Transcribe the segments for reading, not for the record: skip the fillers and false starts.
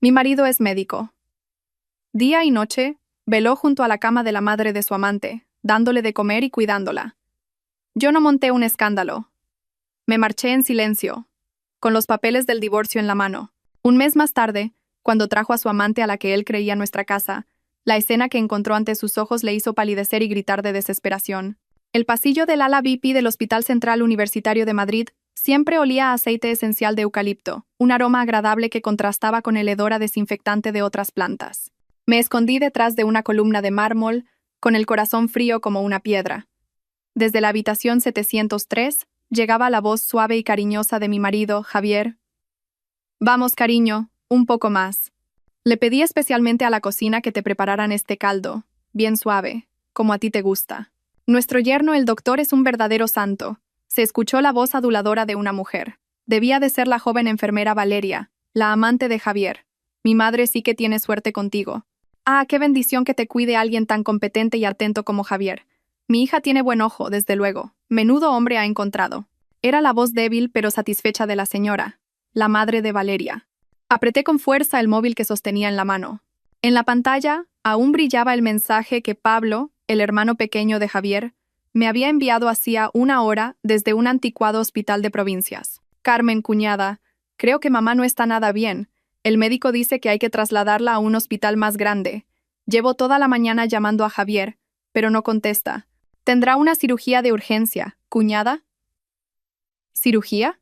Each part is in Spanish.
Mi marido es médico. Día y noche, veló junto a la cama de la madre de su amante, dándole de comer y cuidándola. Yo no monté un escándalo. Me marché en silencio, con los papeles del divorcio en la mano. Un mes más tarde, cuando trajo a su amante a la que él creía nuestra casa, la escena que encontró ante sus ojos le hizo palidecer y gritar de desesperación. El pasillo del ala VIP del Hospital Central Universitario de Madrid siempre olía a aceite esencial de eucalipto, un aroma agradable que contrastaba con el hedor a desinfectante de otras plantas. Me escondí detrás de una columna de mármol, con el corazón frío como una piedra. Desde la habitación 703, llegaba la voz suave y cariñosa de mi marido, Javier. Vamos, cariño, un poco más. Le pedí especialmente a la cocina que te prepararan este caldo, bien suave, como a ti te gusta. Nuestro yerno, el doctor, es un verdadero santo. Se escuchó la voz aduladora de una mujer. Debía de ser la joven enfermera Valeria, la amante de Javier. Mi madre sí que tiene suerte contigo. Ah, qué bendición que te cuide alguien tan competente y atento como Javier. Mi hija tiene buen ojo, desde luego. Menudo hombre ha encontrado. Era la voz débil pero satisfecha de la señora, la madre de Valeria. Apreté con fuerza el móvil que sostenía en la mano. En la pantalla aún brillaba el mensaje que Pablo, el hermano pequeño de Javier, me había enviado hacía una hora desde un anticuado hospital de provincias. Carmen, cuñada, creo que mamá no está nada bien. El médico dice que hay que trasladarla a un hospital más grande. Llevo toda la mañana llamando a Javier, pero no contesta. Tendrá una cirugía de urgencia, cuñada. ¿Cirugía?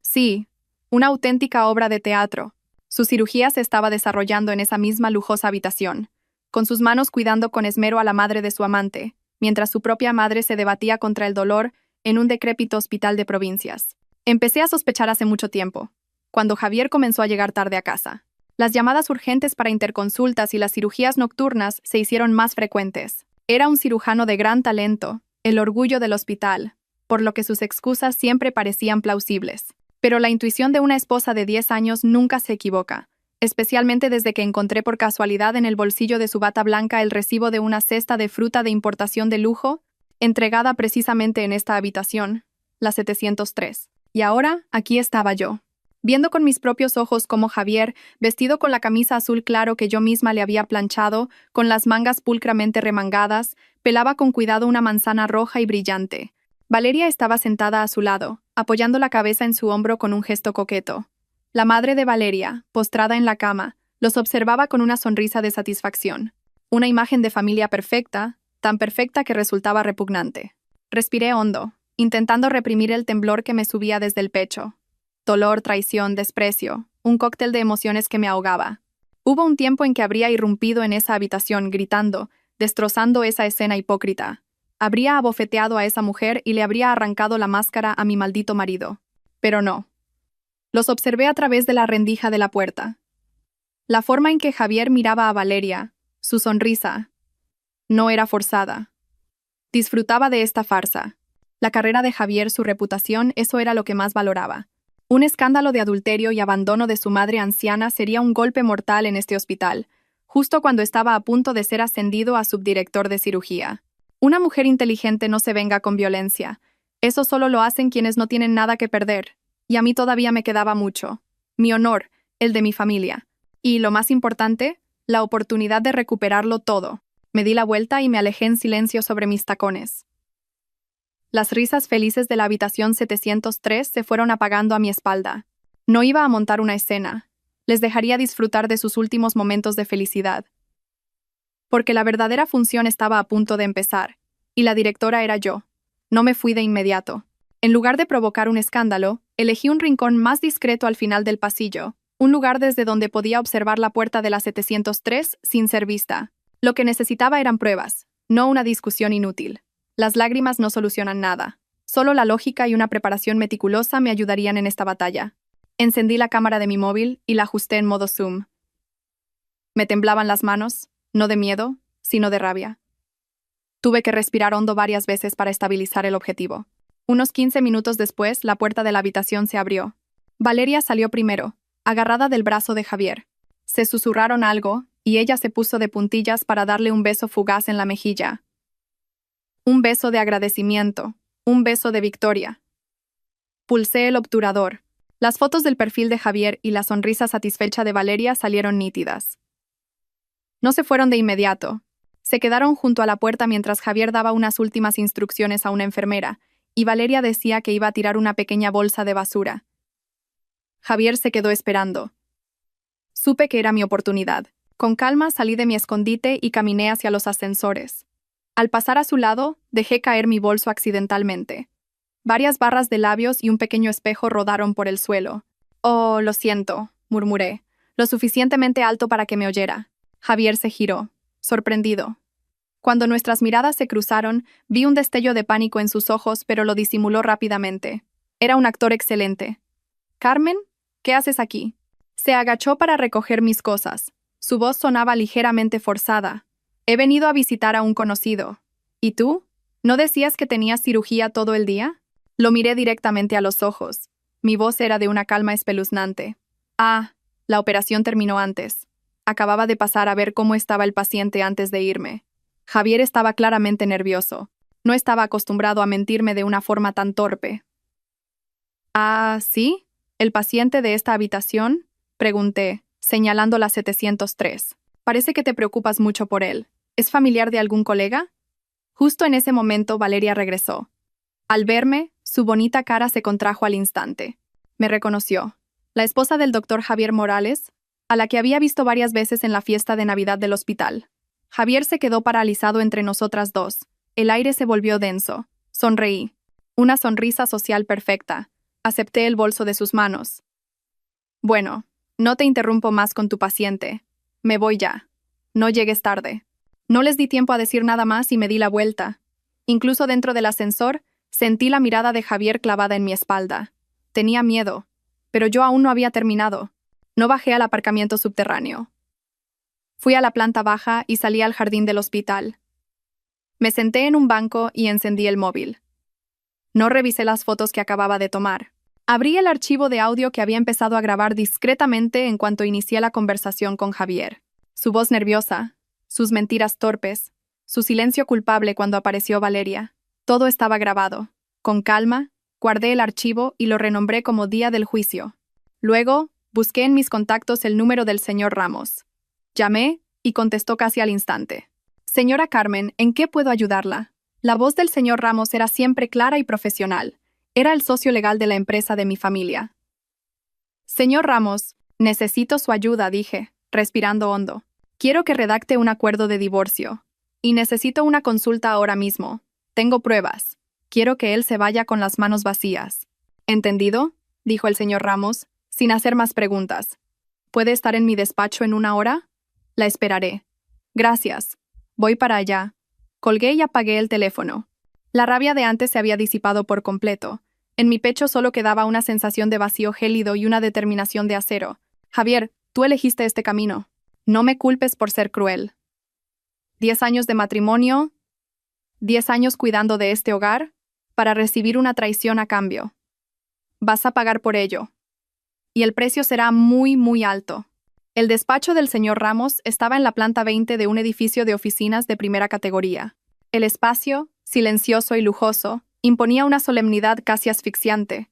Sí, una auténtica obra de teatro. Su cirugía se estaba desarrollando en esa misma lujosa habitación, con sus manos cuidando con esmero a la madre de su amante, mientras su propia madre se debatía contra el dolor en un decrépito hospital de provincias. Empecé a sospechar hace mucho tiempo, cuando Javier comenzó a llegar tarde a casa. Las llamadas urgentes para interconsultas y las cirugías nocturnas se hicieron más frecuentes. Era un cirujano de gran talento, el orgullo del hospital, por lo que sus excusas siempre parecían plausibles. Pero la intuición de una esposa de 10 años nunca se equivoca, especialmente desde que encontré por casualidad en el bolsillo de su bata blanca el recibo de una cesta de fruta de importación de lujo, entregada precisamente en esta habitación, la 703. Y ahora, aquí estaba yo, viendo con mis propios ojos cómo Javier, vestido con la camisa azul claro que yo misma le había planchado, con las mangas pulcramente remangadas, pelaba con cuidado una manzana roja y brillante. Valeria estaba sentada a su lado, apoyando la cabeza en su hombro con un gesto coqueto. La madre de Valeria, postrada en la cama, los observaba con una sonrisa de satisfacción. Una imagen de familia perfecta, tan perfecta que resultaba repugnante. Respiré hondo, intentando reprimir el temblor que me subía desde el pecho. Dolor, traición, desprecio, un cóctel de emociones que me ahogaba. Hubo un tiempo en que habría irrumpido en esa habitación gritando, destrozando esa escena hipócrita. Habría abofeteado a esa mujer y le habría arrancado la máscara a mi maldito marido. Pero no. Los observé a través de la rendija de la puerta. La forma en que Javier miraba a Valeria, su sonrisa, no era forzada. Disfrutaba de esta farsa. La carrera de Javier, su reputación, eso era lo que más valoraba. Un escándalo de adulterio y abandono de su madre anciana sería un golpe mortal en este hospital, justo cuando estaba a punto de ser ascendido a subdirector de cirugía. Una mujer inteligente no se venga con violencia. Eso solo lo hacen quienes no tienen nada que perder. Y a mí todavía me quedaba mucho. Mi honor, el de mi familia. Y, lo más importante, la oportunidad de recuperarlo todo. Me di la vuelta y me alejé en silencio sobre mis tacones. Las risas felices de la habitación 703 se fueron apagando a mi espalda. No iba a montar una escena. Les dejaría disfrutar de sus últimos momentos de felicidad. Porque la verdadera función estaba a punto de empezar, y la directora era yo. No me fui de inmediato. En lugar de provocar un escándalo, elegí un rincón más discreto al final del pasillo, un lugar desde donde podía observar la puerta de la 703 sin ser vista. Lo que necesitaba eran pruebas, no una discusión inútil. Las lágrimas no solucionan nada. Solo la lógica y una preparación meticulosa me ayudarían en esta batalla. Encendí la cámara de mi móvil y la ajusté en modo zoom. Me temblaban las manos, no de miedo, sino de rabia. Tuve que respirar hondo varias veces para estabilizar el objetivo. Unos 15 minutos después, la puerta de la habitación se abrió. Valeria salió primero, agarrada del brazo de Javier. Se susurraron algo, y ella se puso de puntillas para darle un beso fugaz en la mejilla. Un beso de agradecimiento, un beso de victoria. Pulsé el obturador. Las fotos del perfil de Javier y la sonrisa satisfecha de Valeria salieron nítidas. No se fueron de inmediato. Se quedaron junto a la puerta mientras Javier daba unas últimas instrucciones a una enfermera, y Valeria decía que iba a tirar una pequeña bolsa de basura. Javier se quedó esperando. Supe que era mi oportunidad. Con calma salí de mi escondite y caminé hacia los ascensores. Al pasar a su lado, dejé caer mi bolso accidentalmente. Varias barras de labios y un pequeño espejo rodaron por el suelo. «Oh, lo siento», murmuré, lo suficientemente alto para que me oyera. Javier se giró, sorprendido. Cuando nuestras miradas se cruzaron, vi un destello de pánico en sus ojos, pero lo disimuló rápidamente. Era un actor excelente. «Carmen, ¿qué haces aquí?» Se agachó para recoger mis cosas. Su voz sonaba ligeramente forzada. «He venido a visitar a un conocido. ¿Y tú? ¿No decías que tenías cirugía todo el día?» Lo miré directamente a los ojos. Mi voz era de una calma espeluznante. «Ah, la operación terminó antes. Acababa de pasar a ver cómo estaba el paciente antes de irme». Javier estaba claramente nervioso. No estaba acostumbrado a mentirme de una forma tan torpe. «Ah, ¿sí? ¿El paciente de esta habitación?», pregunté, señalando la 703. «Parece que te preocupas mucho por él. ¿Es familiar de algún colega?» Justo en ese momento Valeria regresó. Al verme, su bonita cara se contrajo al instante. Me reconoció. La esposa del doctor Javier Morales, a la que había visto varias veces en la fiesta de Navidad del hospital. Javier se quedó paralizado entre nosotras dos. El aire se volvió denso. Sonreí. Una sonrisa social perfecta. Acepté el bolso de sus manos. «Bueno, no te interrumpo más con tu paciente. Me voy ya. No llegues tarde». No les di tiempo a decir nada más y me di la vuelta. Incluso dentro del ascensor, sentí la mirada de Javier clavada en mi espalda. Tenía miedo, pero yo aún no había terminado. No bajé al aparcamiento subterráneo. Fui a la planta baja y salí al jardín del hospital. Me senté en un banco y encendí el móvil. No revisé las fotos que acababa de tomar. Abrí el archivo de audio que había empezado a grabar discretamente en cuanto inicié la conversación con Javier. Su voz nerviosa, sus mentiras torpes, su silencio culpable cuando apareció Valeria. Todo estaba grabado. Con calma, guardé el archivo y lo renombré como Día del Juicio. Luego, busqué en mis contactos el número del señor Ramos. Llamé y contestó casi al instante. «Señora Carmen, ¿en qué puedo ayudarla?» La voz del señor Ramos era siempre clara y profesional. Era el socio legal de la empresa de mi familia. «Señor Ramos, necesito su ayuda», dije, respirando hondo. «Quiero que redacte un acuerdo de divorcio. Y necesito una consulta ahora mismo. Tengo pruebas. Quiero que él se vaya con las manos vacías». «¿Entendido?», dijo el señor Ramos, sin hacer más preguntas. «¿Puede estar en mi despacho en 1 hora?» «La esperaré». «Gracias. Voy para allá». Colgué y apagué el teléfono. La rabia de antes se había disipado por completo. En mi pecho solo quedaba una sensación de vacío gélido y una determinación de acero. «Javier, tú elegiste este camino. No me culpes por ser cruel. 10 años de matrimonio, 10 años cuidando de este hogar, para recibir una traición a cambio. Vas a pagar por ello. Y el precio será muy, muy alto». El despacho del señor Ramos estaba en la planta 20 de un edificio de oficinas de primera categoría. El espacio, silencioso y lujoso, imponía una solemnidad casi asfixiante.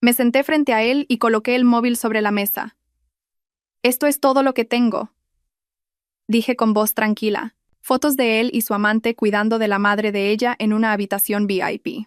Me senté frente a él y coloqué el móvil sobre la mesa. «Esto es todo lo que tengo», dije con voz tranquila. Fotos de él y su amante cuidando de la madre de ella en una habitación VIP.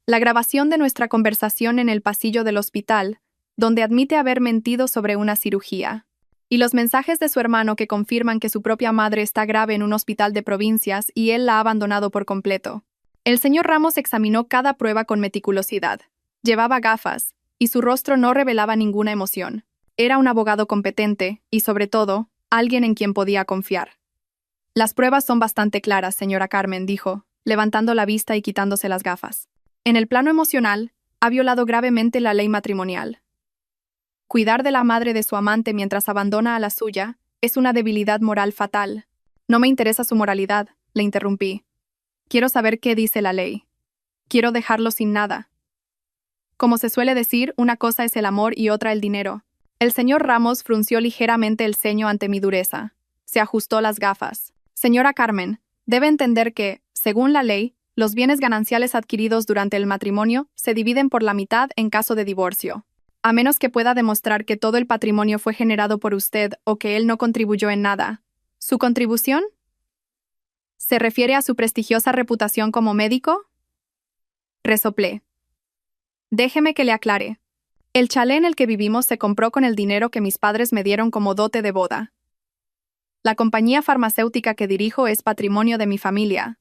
La grabación de nuestra conversación en el pasillo del hospital, donde admite haber mentido sobre una cirugía. Y los mensajes de su hermano que confirman que su propia madre está grave en un hospital de provincias y él la ha abandonado por completo. El señor Ramos examinó cada prueba con meticulosidad. Llevaba gafas, y su rostro no revelaba ninguna emoción. Era un abogado competente y, sobre todo, alguien en quien podía confiar. «Las pruebas son bastante claras, señora Carmen», dijo, levantando la vista y quitándose las gafas. «En el plano emocional, ha violado gravemente la ley matrimonial. Cuidar de la madre de su amante mientras abandona a la suya es una debilidad moral fatal». «No me interesa su moralidad», le interrumpí. «Quiero saber qué dice la ley. Quiero dejarlo sin nada». Como se suele decir, una cosa es el amor y otra el dinero. El señor Ramos frunció ligeramente el ceño ante mi dureza. Se ajustó las gafas. «Señora Carmen, debe entender que, según la ley, Los bienes gananciales adquiridos durante el matrimonio se dividen por la mitad en caso de divorcio. A menos que pueda demostrar que todo el patrimonio fue generado por usted o que él no contribuyó en nada. ¿Su contribución? ¿Se refiere a su prestigiosa reputación como médico? Resoplé. Déjeme que le aclare. El chalet en el que vivimos se compró con el dinero que mis padres me dieron como dote de boda. La compañía farmacéutica que dirijo es patrimonio de mi familia.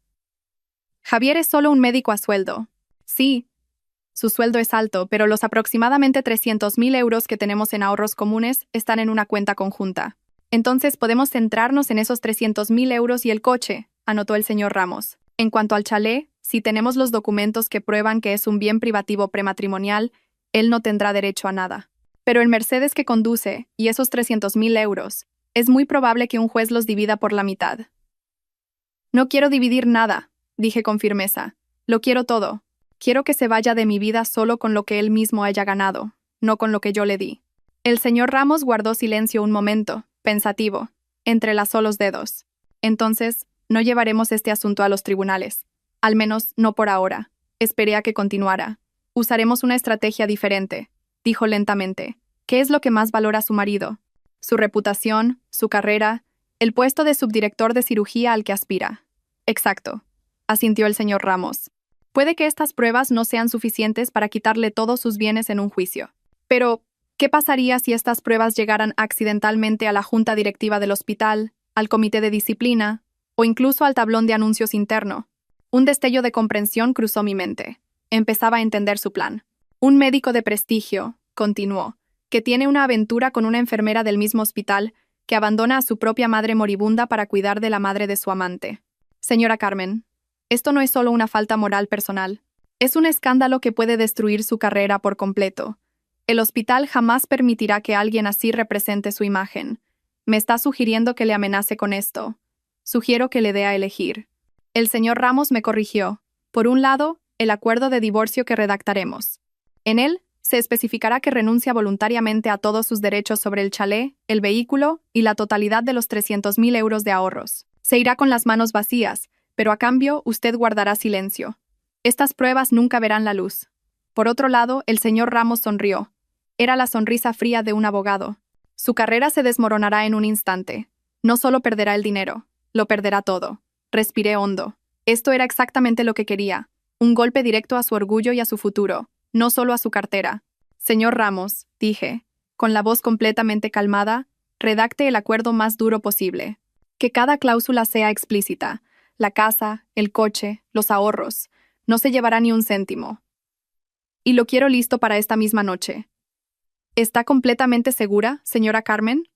Javier es solo un médico a sueldo. Sí, su sueldo es alto, pero los aproximadamente 300.000 euros que tenemos en ahorros comunes están en una cuenta conjunta. Entonces podemos centrarnos en esos 300.000 euros y el coche, anotó el señor Ramos. En cuanto al chalet, si tenemos los documentos que prueban que es un bien privativo prematrimonial, él no tendrá derecho a nada. Pero el Mercedes que conduce, y esos 300.000 euros, es muy probable que un juez los divida por la mitad. No quiero dividir nada, dije con firmeza. Lo quiero todo. Quiero que se vaya de mi vida solo con lo que él mismo haya ganado, no con lo que yo le di. El señor Ramos guardó silencio un momento, pensativo. Entrelazó los dedos. Entonces, no llevaremos este asunto a los tribunales. Al menos, no por ahora. Esperé a que continuara. Usaremos una estrategia diferente, dijo lentamente. ¿Qué es lo que más valora su marido? Su reputación, su carrera, el puesto de subdirector de cirugía al que aspira. Exacto, asintió el señor Ramos. Puede que estas pruebas no sean suficientes para quitarle todos sus bienes en un juicio. Pero, ¿qué pasaría si estas pruebas llegaran accidentalmente a la junta directiva del hospital, al comité de disciplina, o incluso al tablón de anuncios interno? Un destello de comprensión cruzó mi mente. Empezaba a entender su plan. Un médico de prestigio, continuó, que tiene una aventura con una enfermera del mismo hospital, que abandona a su propia madre moribunda para cuidar de la madre de su amante. Señora Carmen, esto no es solo una falta moral personal. Es un escándalo que puede destruir su carrera por completo. El hospital jamás permitirá que alguien así represente su imagen. Me está sugiriendo que le amenace con esto. Sugiero que le dé a elegir. El señor Ramos me corrigió. Por un lado, el acuerdo de divorcio que redactaremos. En él, se especificará que renuncia voluntariamente a todos sus derechos sobre el chalet, el vehículo y la totalidad de los 300.000 euros de ahorros. Se irá con las manos vacías, pero a cambio usted guardará silencio. Estas pruebas nunca verán la luz. Por otro lado, el señor Ramos sonrió. Era la sonrisa fría de un abogado. Su carrera se desmoronará en un instante. No solo perderá el dinero, lo perderá todo. Respiré hondo. Esto era exactamente lo que quería. Un golpe directo a su orgullo y a su futuro, no solo a su cartera. Señor Ramos, dije, con la voz completamente calmada, redacte el acuerdo más duro posible. Que cada cláusula sea explícita. La casa, el coche, los ahorros. No se llevará ni un céntimo. Y lo quiero listo para esta misma noche. ¿Está completamente segura, señora Carmen?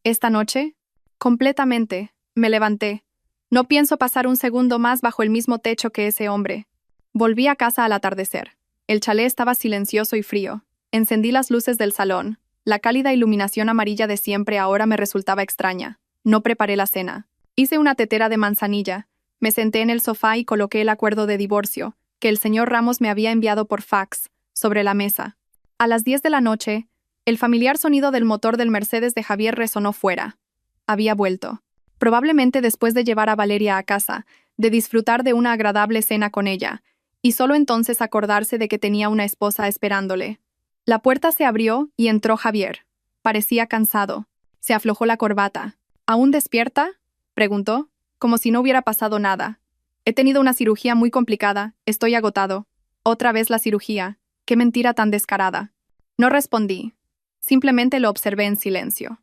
¿Esta noche? Completamente. Me levanté. No pienso pasar un segundo más bajo el mismo techo que ese hombre. Volví a casa al atardecer. El chalet estaba silencioso y frío. Encendí las luces del salón. La cálida iluminación amarilla de siempre ahora me resultaba extraña. No preparé la cena. Hice una tetera de manzanilla. Me senté en el sofá y coloqué el acuerdo de divorcio, que el señor Ramos me había enviado por fax, sobre la mesa. A las 10 de la noche, el familiar sonido del motor del Mercedes de Javier resonó fuera. Había vuelto. Probablemente después de llevar a Valeria a casa, de disfrutar de una agradable cena con ella, y solo entonces acordarse de que tenía una esposa esperándole. La puerta se abrió y entró Javier. Parecía cansado. Se aflojó la corbata. ¿Aún despierta?, preguntó, como si no hubiera pasado nada. He tenido una cirugía muy complicada, estoy agotado. Otra vez la cirugía. Qué mentira tan descarada. No respondí. Simplemente lo observé en silencio.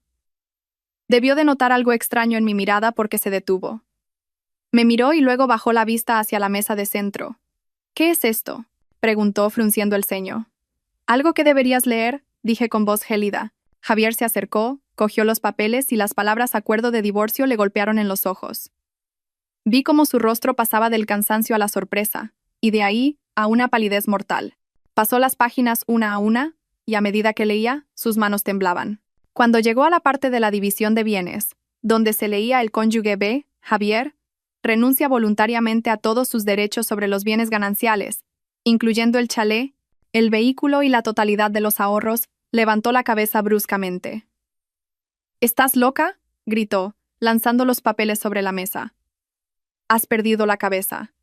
Debió de notar algo extraño en mi mirada porque se detuvo. Me miró y luego bajó la vista hacia la mesa de centro. ¿Qué es esto?, preguntó frunciendo el ceño. Algo que deberías leer, dije con voz gélida. Javier se acercó, cogió los papeles y las palabras acuerdo de divorcio le golpearon en los ojos. Vi cómo su rostro pasaba del cansancio a la sorpresa, y de ahí a una palidez mortal. Pasó las páginas una a una, y a medida que leía, sus manos temblaban. Cuando llegó a la parte de la división de bienes, donde se leía el cónyuge B, Javier, renuncia voluntariamente a todos sus derechos sobre los bienes gananciales, incluyendo el chalet, el vehículo y la totalidad de los ahorros, levantó la cabeza bruscamente. ¿Estás loca?, gritó, lanzando los papeles sobre la mesa. Has perdido la cabeza.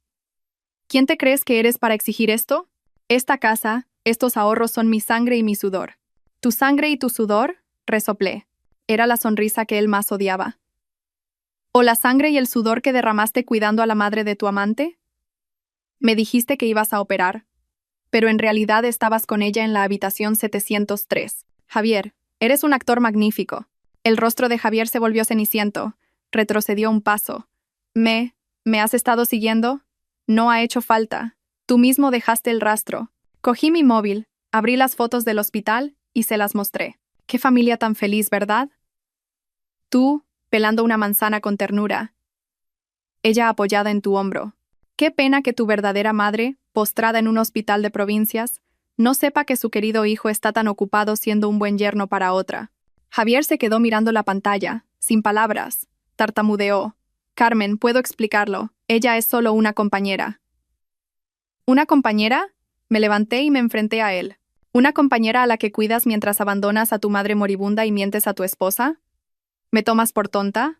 ¿Quién te crees que eres para exigir esto? Esta casa, estos ahorros son mi sangre y mi sudor. ¿Tu sangre y tu sudor? Resoplé. Era la sonrisa que él más odiaba. ¿O la sangre y el sudor que derramaste cuidando a la madre de tu amante? Me dijiste que ibas a operar, pero en realidad estabas con ella en la habitación 703. Javier, eres un actor magnífico. El rostro de Javier se volvió ceniciento. Retrocedió un paso. ¿Me has estado siguiendo? No ha hecho falta. Tú mismo dejaste el rastro. Cogí mi móvil, abrí las fotos del hospital y se las mostré. Qué familia tan feliz, ¿verdad? Tú, pelando una manzana con ternura. Ella apoyada en tu hombro. Qué pena que tu verdadera madre, postrada en un hospital de provincias, no sepa que su querido hijo está tan ocupado siendo un buen yerno para otra. Javier se quedó mirando la pantalla, sin palabras. Tartamudeó. Carmen, puedo explicarlo. Ella es solo una compañera. ¿Una compañera? Me levanté y me enfrenté a él. ¿Una compañera a la que cuidas mientras abandonas a tu madre moribunda y mientes a tu esposa? ¿Me tomas por tonta?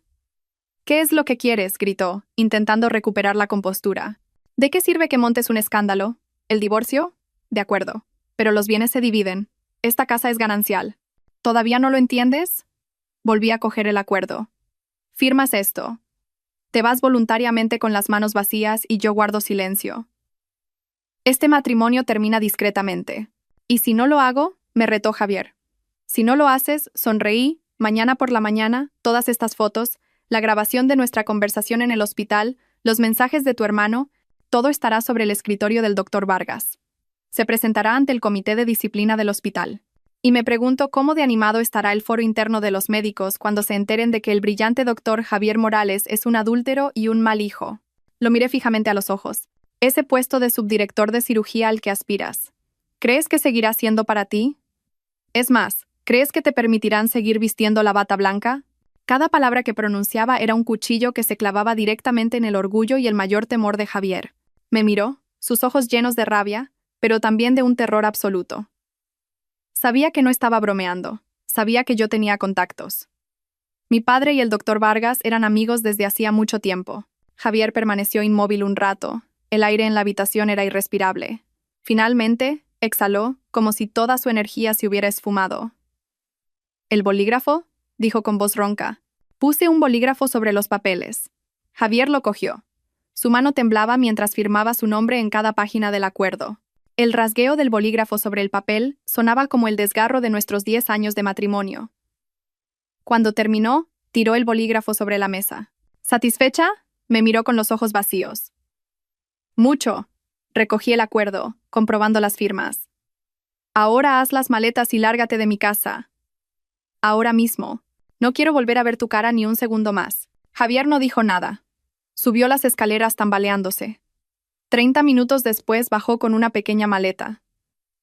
¿Qué es lo que quieres?, gritó, intentando recuperar la compostura. ¿De qué sirve que montes un escándalo? ¿El divorcio? De acuerdo. Pero los bienes se dividen. Esta casa es ganancial. ¿Todavía no lo entiendes? Volví a coger el acuerdo. Firmas esto. Te vas voluntariamente con las manos vacías y yo guardo silencio. Este matrimonio termina discretamente. ¿Y si no lo hago?, me retó Javier. Si no lo haces, sonreí, mañana por la mañana, todas estas fotos, la grabación de nuestra conversación en el hospital, los mensajes de tu hermano, todo estará sobre el escritorio del doctor Vargas. Se presentará ante el comité de disciplina del hospital. Y me pregunto cómo de animado estará el foro interno de los médicos cuando se enteren de que el brillante doctor Javier Morales es un adúltero y un mal hijo. Lo miré fijamente a los ojos. Ese puesto de subdirector de cirugía al que aspiras, ¿crees que seguirá siendo para ti? Es más, ¿crees que te permitirán seguir vistiendo la bata blanca? Cada palabra que pronunciaba era un cuchillo que se clavaba directamente en el orgullo y el mayor temor de Javier. Me miró, sus ojos llenos de rabia, pero también de un terror absoluto. Sabía que no estaba bromeando, sabía que yo tenía contactos. Mi padre y el doctor Vargas eran amigos desde hacía mucho tiempo. Javier permaneció inmóvil un rato, el aire en la habitación era irrespirable. Finalmente, exhaló, como si toda su energía se hubiera esfumado. ¿El bolígrafo?, dijo con voz ronca. Puse un bolígrafo sobre los papeles. Javier lo cogió. Su mano temblaba mientras firmaba su nombre en cada página del acuerdo. El rasgueo del bolígrafo sobre el papel sonaba como el desgarro de nuestros 10 años de matrimonio. Cuando terminó, tiró el bolígrafo sobre la mesa. ¿Satisfecha?, me miró con los ojos vacíos. Mucho. Recogí el acuerdo, comprobando las firmas. Ahora haz las maletas y lárgate de mi casa. Ahora mismo. No quiero volver a ver tu cara ni un segundo más. Javier no dijo nada. Subió las escaleras tambaleándose. 30 minutos después bajó con una pequeña maleta.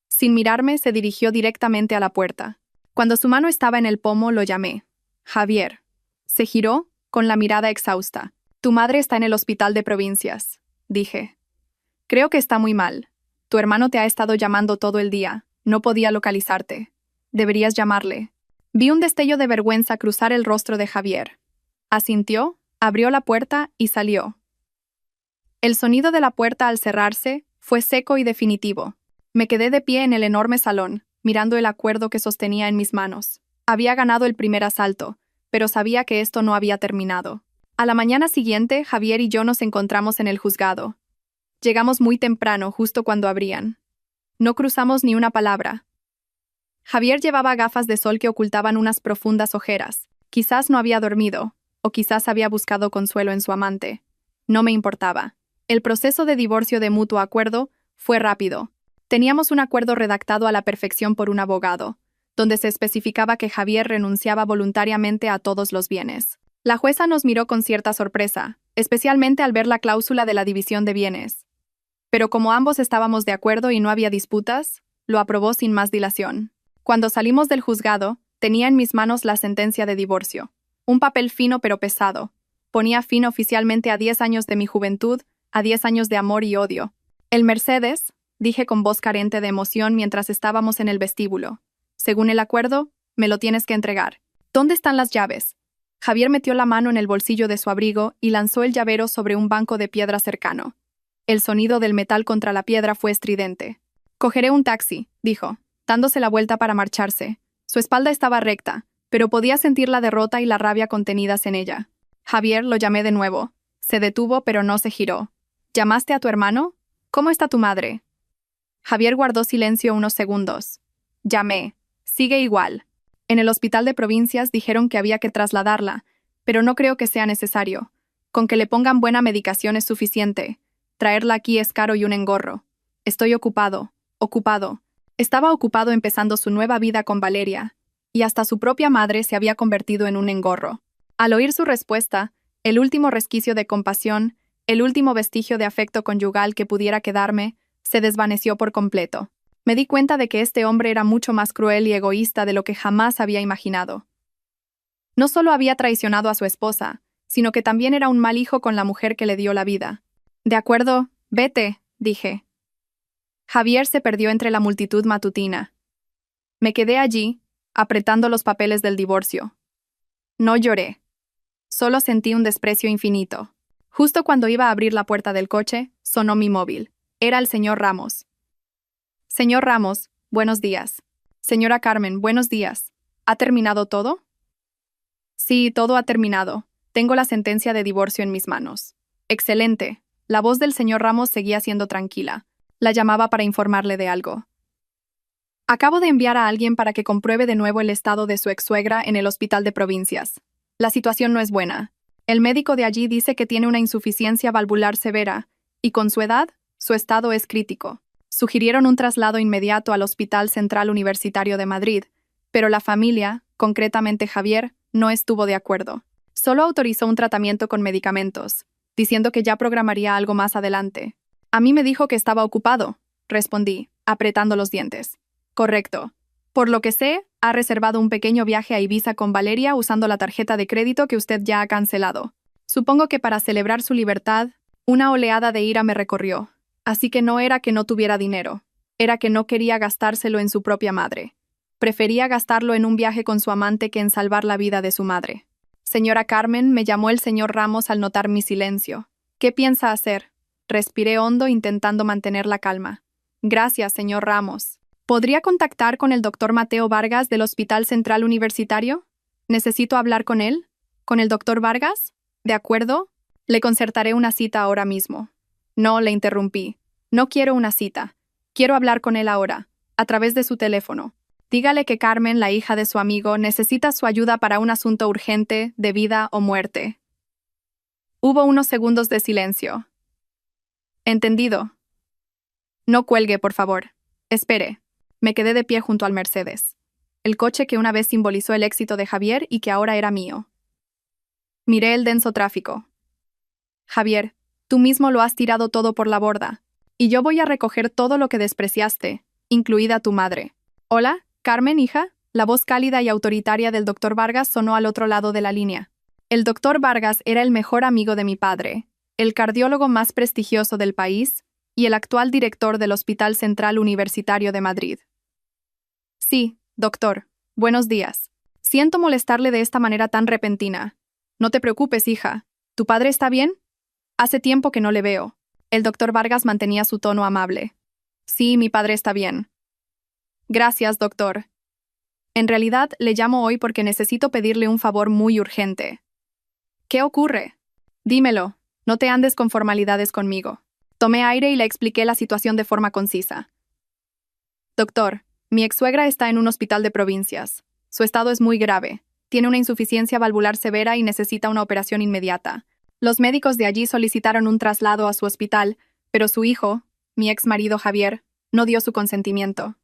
Sin mirarme, se dirigió directamente a la puerta. Cuando su mano estaba en el pomo, lo llamé. Javier. Se giró, con la mirada exhausta. Tu madre está en el hospital de provincias, dije. Creo que está muy mal. Tu hermano te ha estado llamando todo el día. No podía localizarte. Deberías llamarle. Vi un destello de vergüenza cruzar el rostro de Javier. Asintió, abrió la puerta y salió. El sonido de la puerta al cerrarse fue seco y definitivo. Me quedé de pie en el enorme salón, mirando el acuerdo que sostenía en mis manos. Había ganado el primer asalto, pero sabía que esto no había terminado. A la mañana siguiente, Javier y yo nos encontramos en el juzgado. Llegamos muy temprano, justo cuando abrían. No cruzamos ni una palabra. Javier llevaba gafas de sol que ocultaban unas profundas ojeras. Quizás no había dormido, o quizás había buscado consuelo en su amante. No me importaba. El proceso de divorcio de mutuo acuerdo fue rápido. Teníamos un acuerdo redactado a la perfección por un abogado, donde se especificaba que Javier renunciaba voluntariamente a todos los bienes. La jueza nos miró con cierta sorpresa, especialmente al ver la cláusula de la división de bienes. Pero como ambos estábamos de acuerdo y no había disputas, lo aprobó sin más dilación. Cuando salimos del juzgado, tenía en mis manos la sentencia de divorcio. Un papel fino pero pesado. Ponía fin oficialmente a 10 años de mi juventud, a 10 años de amor y odio. El Mercedes, dije con voz carente de emoción mientras estábamos en el vestíbulo. Según el acuerdo, me lo tienes que entregar. ¿Dónde están las llaves? Javier metió la mano en el bolsillo de su abrigo y lanzó el llavero sobre un banco de piedra cercano. El sonido del metal contra la piedra fue estridente. «Cogeré un taxi», dijo, dándose la vuelta para marcharse. Su espalda estaba recta, pero podía sentir la derrota y la rabia contenidas en ella. «Javier», lo llamé de nuevo. Se detuvo, pero no se giró. «¿Llamaste a tu hermano? ¿Cómo está tu madre?» Javier guardó silencio unos segundos. «Llamé. Sigue igual. En el hospital de provincias dijeron que había que trasladarla, pero no creo que sea necesario. Con que le pongan buena medicación es suficiente. Traerla aquí es caro y un engorro. Estoy ocupado. Ocupado». Estaba ocupado empezando su nueva vida con Valeria, y hasta su propia madre se había convertido en un engorro. Al oír su respuesta, el último resquicio de compasión, el último vestigio de afecto conyugal que pudiera quedarme, se desvaneció por completo. Me di cuenta de que este hombre era mucho más cruel y egoísta de lo que jamás había imaginado. No solo había traicionado a su esposa, sino que también era un mal hijo con la mujer que le dio la vida. «De acuerdo, vete», dije. Javier se perdió entre la multitud matutina. Me quedé allí, apretando los papeles del divorcio. No lloré. Solo sentí un desprecio infinito. Justo cuando iba a abrir la puerta del coche, sonó mi móvil. Era el señor Ramos. «Señor Ramos, buenos días». «Señora Carmen, buenos días. ¿Ha terminado todo?» «Sí, todo ha terminado. Tengo la sentencia de divorcio en mis manos». «Excelente». La voz del señor Ramos seguía siendo tranquila. La llamaba para informarle de algo. «Acabo de enviar a alguien para que compruebe de nuevo el estado de su ex-suegra en el hospital de provincias. La situación no es buena. El médico de allí dice que tiene una insuficiencia valvular severa, y con su edad, su estado es crítico. Sugirieron un traslado inmediato al Hospital Central Universitario de Madrid, pero la familia, concretamente Javier, no estuvo de acuerdo. Solo autorizó un tratamiento con medicamentos, diciendo que ya programaría algo más adelante. A mí me dijo que estaba ocupado», respondí, apretando los dientes. «Correcto. Por lo que sé, ha reservado un pequeño viaje a Ibiza con Valeria usando la tarjeta de crédito que usted ya ha cancelado. Supongo que para celebrar su libertad, una oleada de ira me recorrió. Así que no era que no tuviera dinero, era que no quería gastárselo en su propia madre. Prefería gastarlo en un viaje con su amante que en salvar la vida de su madre». «Señora Carmen», me llamó el señor Ramos al notar mi silencio. «¿Qué piensa hacer?» Respiré hondo intentando mantener la calma. «Gracias, señor Ramos. ¿Podría contactar con el doctor Mateo Vargas del Hospital Central Universitario? ¿Necesito hablar con él? ¿Con el doctor Vargas? ¿De acuerdo? Le concertaré una cita ahora mismo». «No», le interrumpí. «No quiero una cita. Quiero hablar con él ahora, a través de su teléfono. Dígale que Carmen, la hija de su amigo, necesita su ayuda para un asunto urgente, de vida o muerte». Hubo unos segundos de silencio. «Entendido». «No cuelgue, por favor. Espere». Me quedé de pie junto al Mercedes, el coche que una vez simbolizó el éxito de Javier y que ahora era mío. Miré el denso tráfico. «Javier, tú mismo lo has tirado todo por la borda, y yo voy a recoger todo lo que despreciaste, incluida tu madre». «Hola, Carmen, hija». La voz cálida y autoritaria del doctor Vargas sonó al otro lado de la línea. El doctor Vargas era el mejor amigo de mi padre, el cardiólogo más prestigioso del país y el actual director del Hospital Central Universitario de Madrid. «Sí, doctor. Buenos días. Siento molestarle de esta manera tan repentina. No te preocupes, hija. ¿Tu padre está bien? Hace tiempo que no le veo». El doctor Vargas mantenía su tono amable. «Sí, mi padre está bien». «Gracias, doctor. En realidad, le llamo hoy porque necesito pedirle un favor muy urgente». «¿Qué ocurre?» «Dímelo. No te andes con formalidades conmigo». Tomé aire y le expliqué la situación de forma concisa. «Doctor, mi ex-suegra está en un hospital de provincias. Su estado es muy grave. Tiene una insuficiencia valvular severa y necesita una operación inmediata. Los médicos de allí solicitaron un traslado a su hospital, pero su hijo, mi ex-marido Javier, no dio su consentimiento».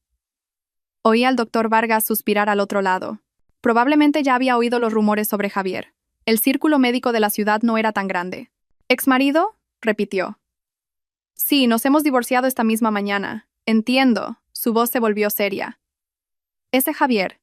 Oí al doctor Vargas suspirar al otro lado. Probablemente ya había oído los rumores sobre Javier. El círculo médico de la ciudad no era tan grande. «¿Ex-marido?», repitió. «Sí, nos hemos divorciado esta misma mañana. Entiendo». Su voz se volvió seria. «Ese Javier.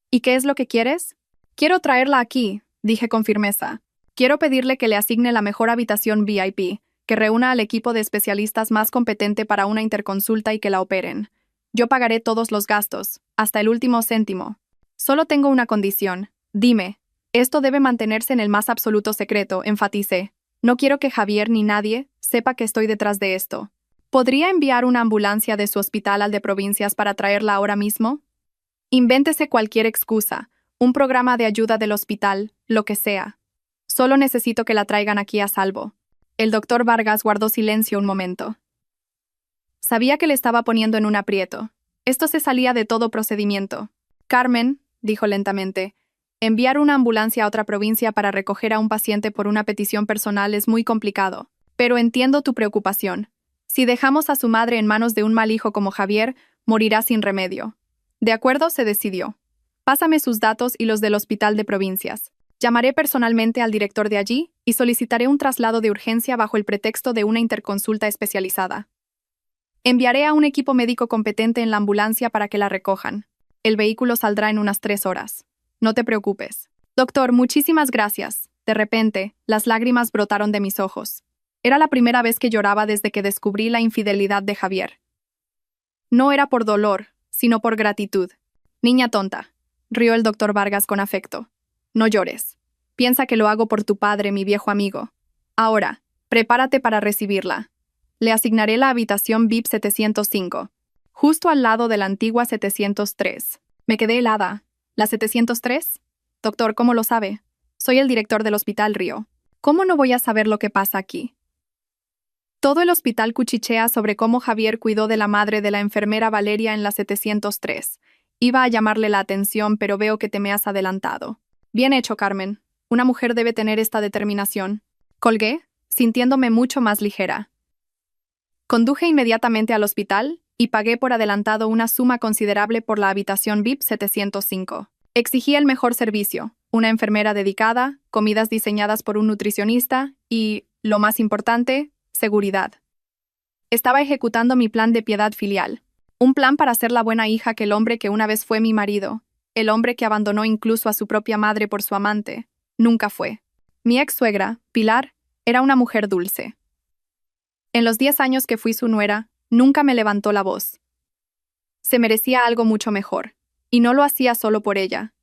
¿Y qué es lo que quieres?» «Quiero traerla aquí», dije con firmeza. «Quiero pedirle que le asigne la mejor habitación VIP, que reúna al equipo de especialistas más competente para una interconsulta y que la operen. Yo pagaré todos los gastos, hasta el último céntimo. Solo tengo una condición. Dime, esto debe mantenerse en el más absoluto secreto», enfaticé. No quiero que Javier ni nadie sepa que estoy detrás de esto. ¿Podría enviar una ambulancia de su hospital al de provincias para traerla ahora mismo? Invéntese cualquier excusa, un programa de ayuda del hospital, lo que sea. Solo necesito que la traigan aquí a salvo. El doctor Vargas guardó silencio un momento. Sabía que le estaba poniendo en un aprieto. Esto se salía de todo procedimiento. Carmen, dijo lentamente, enviar una ambulancia a otra provincia para recoger a un paciente por una petición personal es muy complicado. Pero entiendo tu preocupación. Si dejamos a su madre en manos de un mal hijo como Javier, morirá sin remedio. De acuerdo, se decidió. Pásame sus datos y los del hospital de provincias. Llamaré personalmente al director de allí y solicitaré un traslado de urgencia bajo el pretexto de una interconsulta especializada. Enviaré a un equipo médico competente en la ambulancia para que la recojan. El vehículo saldrá en unas 3 horas. No te preocupes. Doctor, muchísimas gracias. De repente, las lágrimas brotaron de mis ojos. Era la primera vez que lloraba desde que descubrí la infidelidad de Javier. No era por dolor, sino por gratitud. Niña tonta, rió el doctor Vargas con afecto. No llores. Piensa que lo hago por tu padre, mi viejo amigo. Ahora, prepárate para recibirla. Le asignaré la habitación VIP 705, justo al lado de la antigua 703. Me quedé helada. ¿La 703? Doctor, ¿cómo lo sabe? Soy el director del Hospital Río. ¿Cómo no voy a saber lo que pasa aquí? Todo el hospital cuchichea sobre cómo Javier cuidó de la madre de la enfermera Valeria en la 703. Iba a llamarle la atención, pero veo que te me has adelantado. Bien hecho, Carmen. Una mujer debe tener esta determinación. Colgué, sintiéndome mucho más ligera. Conduje inmediatamente al hospital y pagué por adelantado una suma considerable por la habitación VIP 705. Exigía el mejor servicio, una enfermera dedicada, comidas diseñadas por un nutricionista y, lo más importante, seguridad. Estaba ejecutando mi plan de piedad filial, un plan para ser la buena hija que el hombre que una vez fue mi marido, el hombre que abandonó incluso a su propia madre por su amante, nunca fue. Mi ex suegra, Pilar, era una mujer dulce. En los 10 años que fui su nuera, nunca me levantó la voz. Se merecía algo mucho mejor, y no lo hacía solo por ella,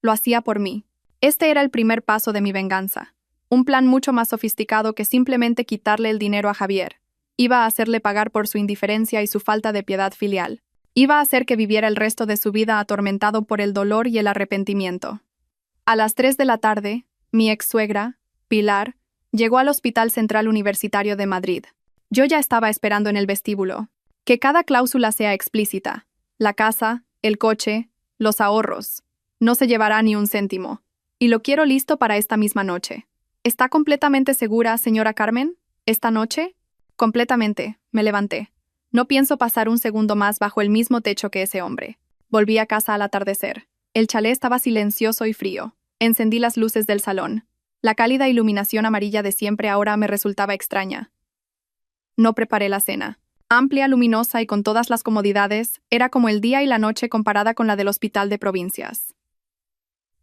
lo hacía por mí. Este era el primer paso de mi venganza. Un plan mucho más sofisticado que simplemente quitarle el dinero a Javier. Iba a hacerle pagar por su indiferencia y su falta de piedad filial. Iba a hacer que viviera el resto de su vida atormentado por el dolor y el arrepentimiento. A las 3 de la tarde, mi ex-suegra, Pilar, llegó al Hospital Central Universitario de Madrid. Yo ya estaba esperando en el vestíbulo. Que cada cláusula sea explícita. La casa, el coche, los ahorros. No se llevará ni un céntimo. Y lo quiero listo para esta misma noche. ¿Está completamente segura, señora Carmen? ¿Esta noche? Completamente, me levanté. No pienso pasar un segundo más bajo el mismo techo que ese hombre. Volví a casa al atardecer. El chalet estaba silencioso y frío. Encendí las luces del salón. La cálida iluminación amarilla de siempre ahora me resultaba extraña. No preparé la cena. Amplia, luminosa y con todas las comodidades, era como el día y la noche comparada con la del Hospital de Provincias.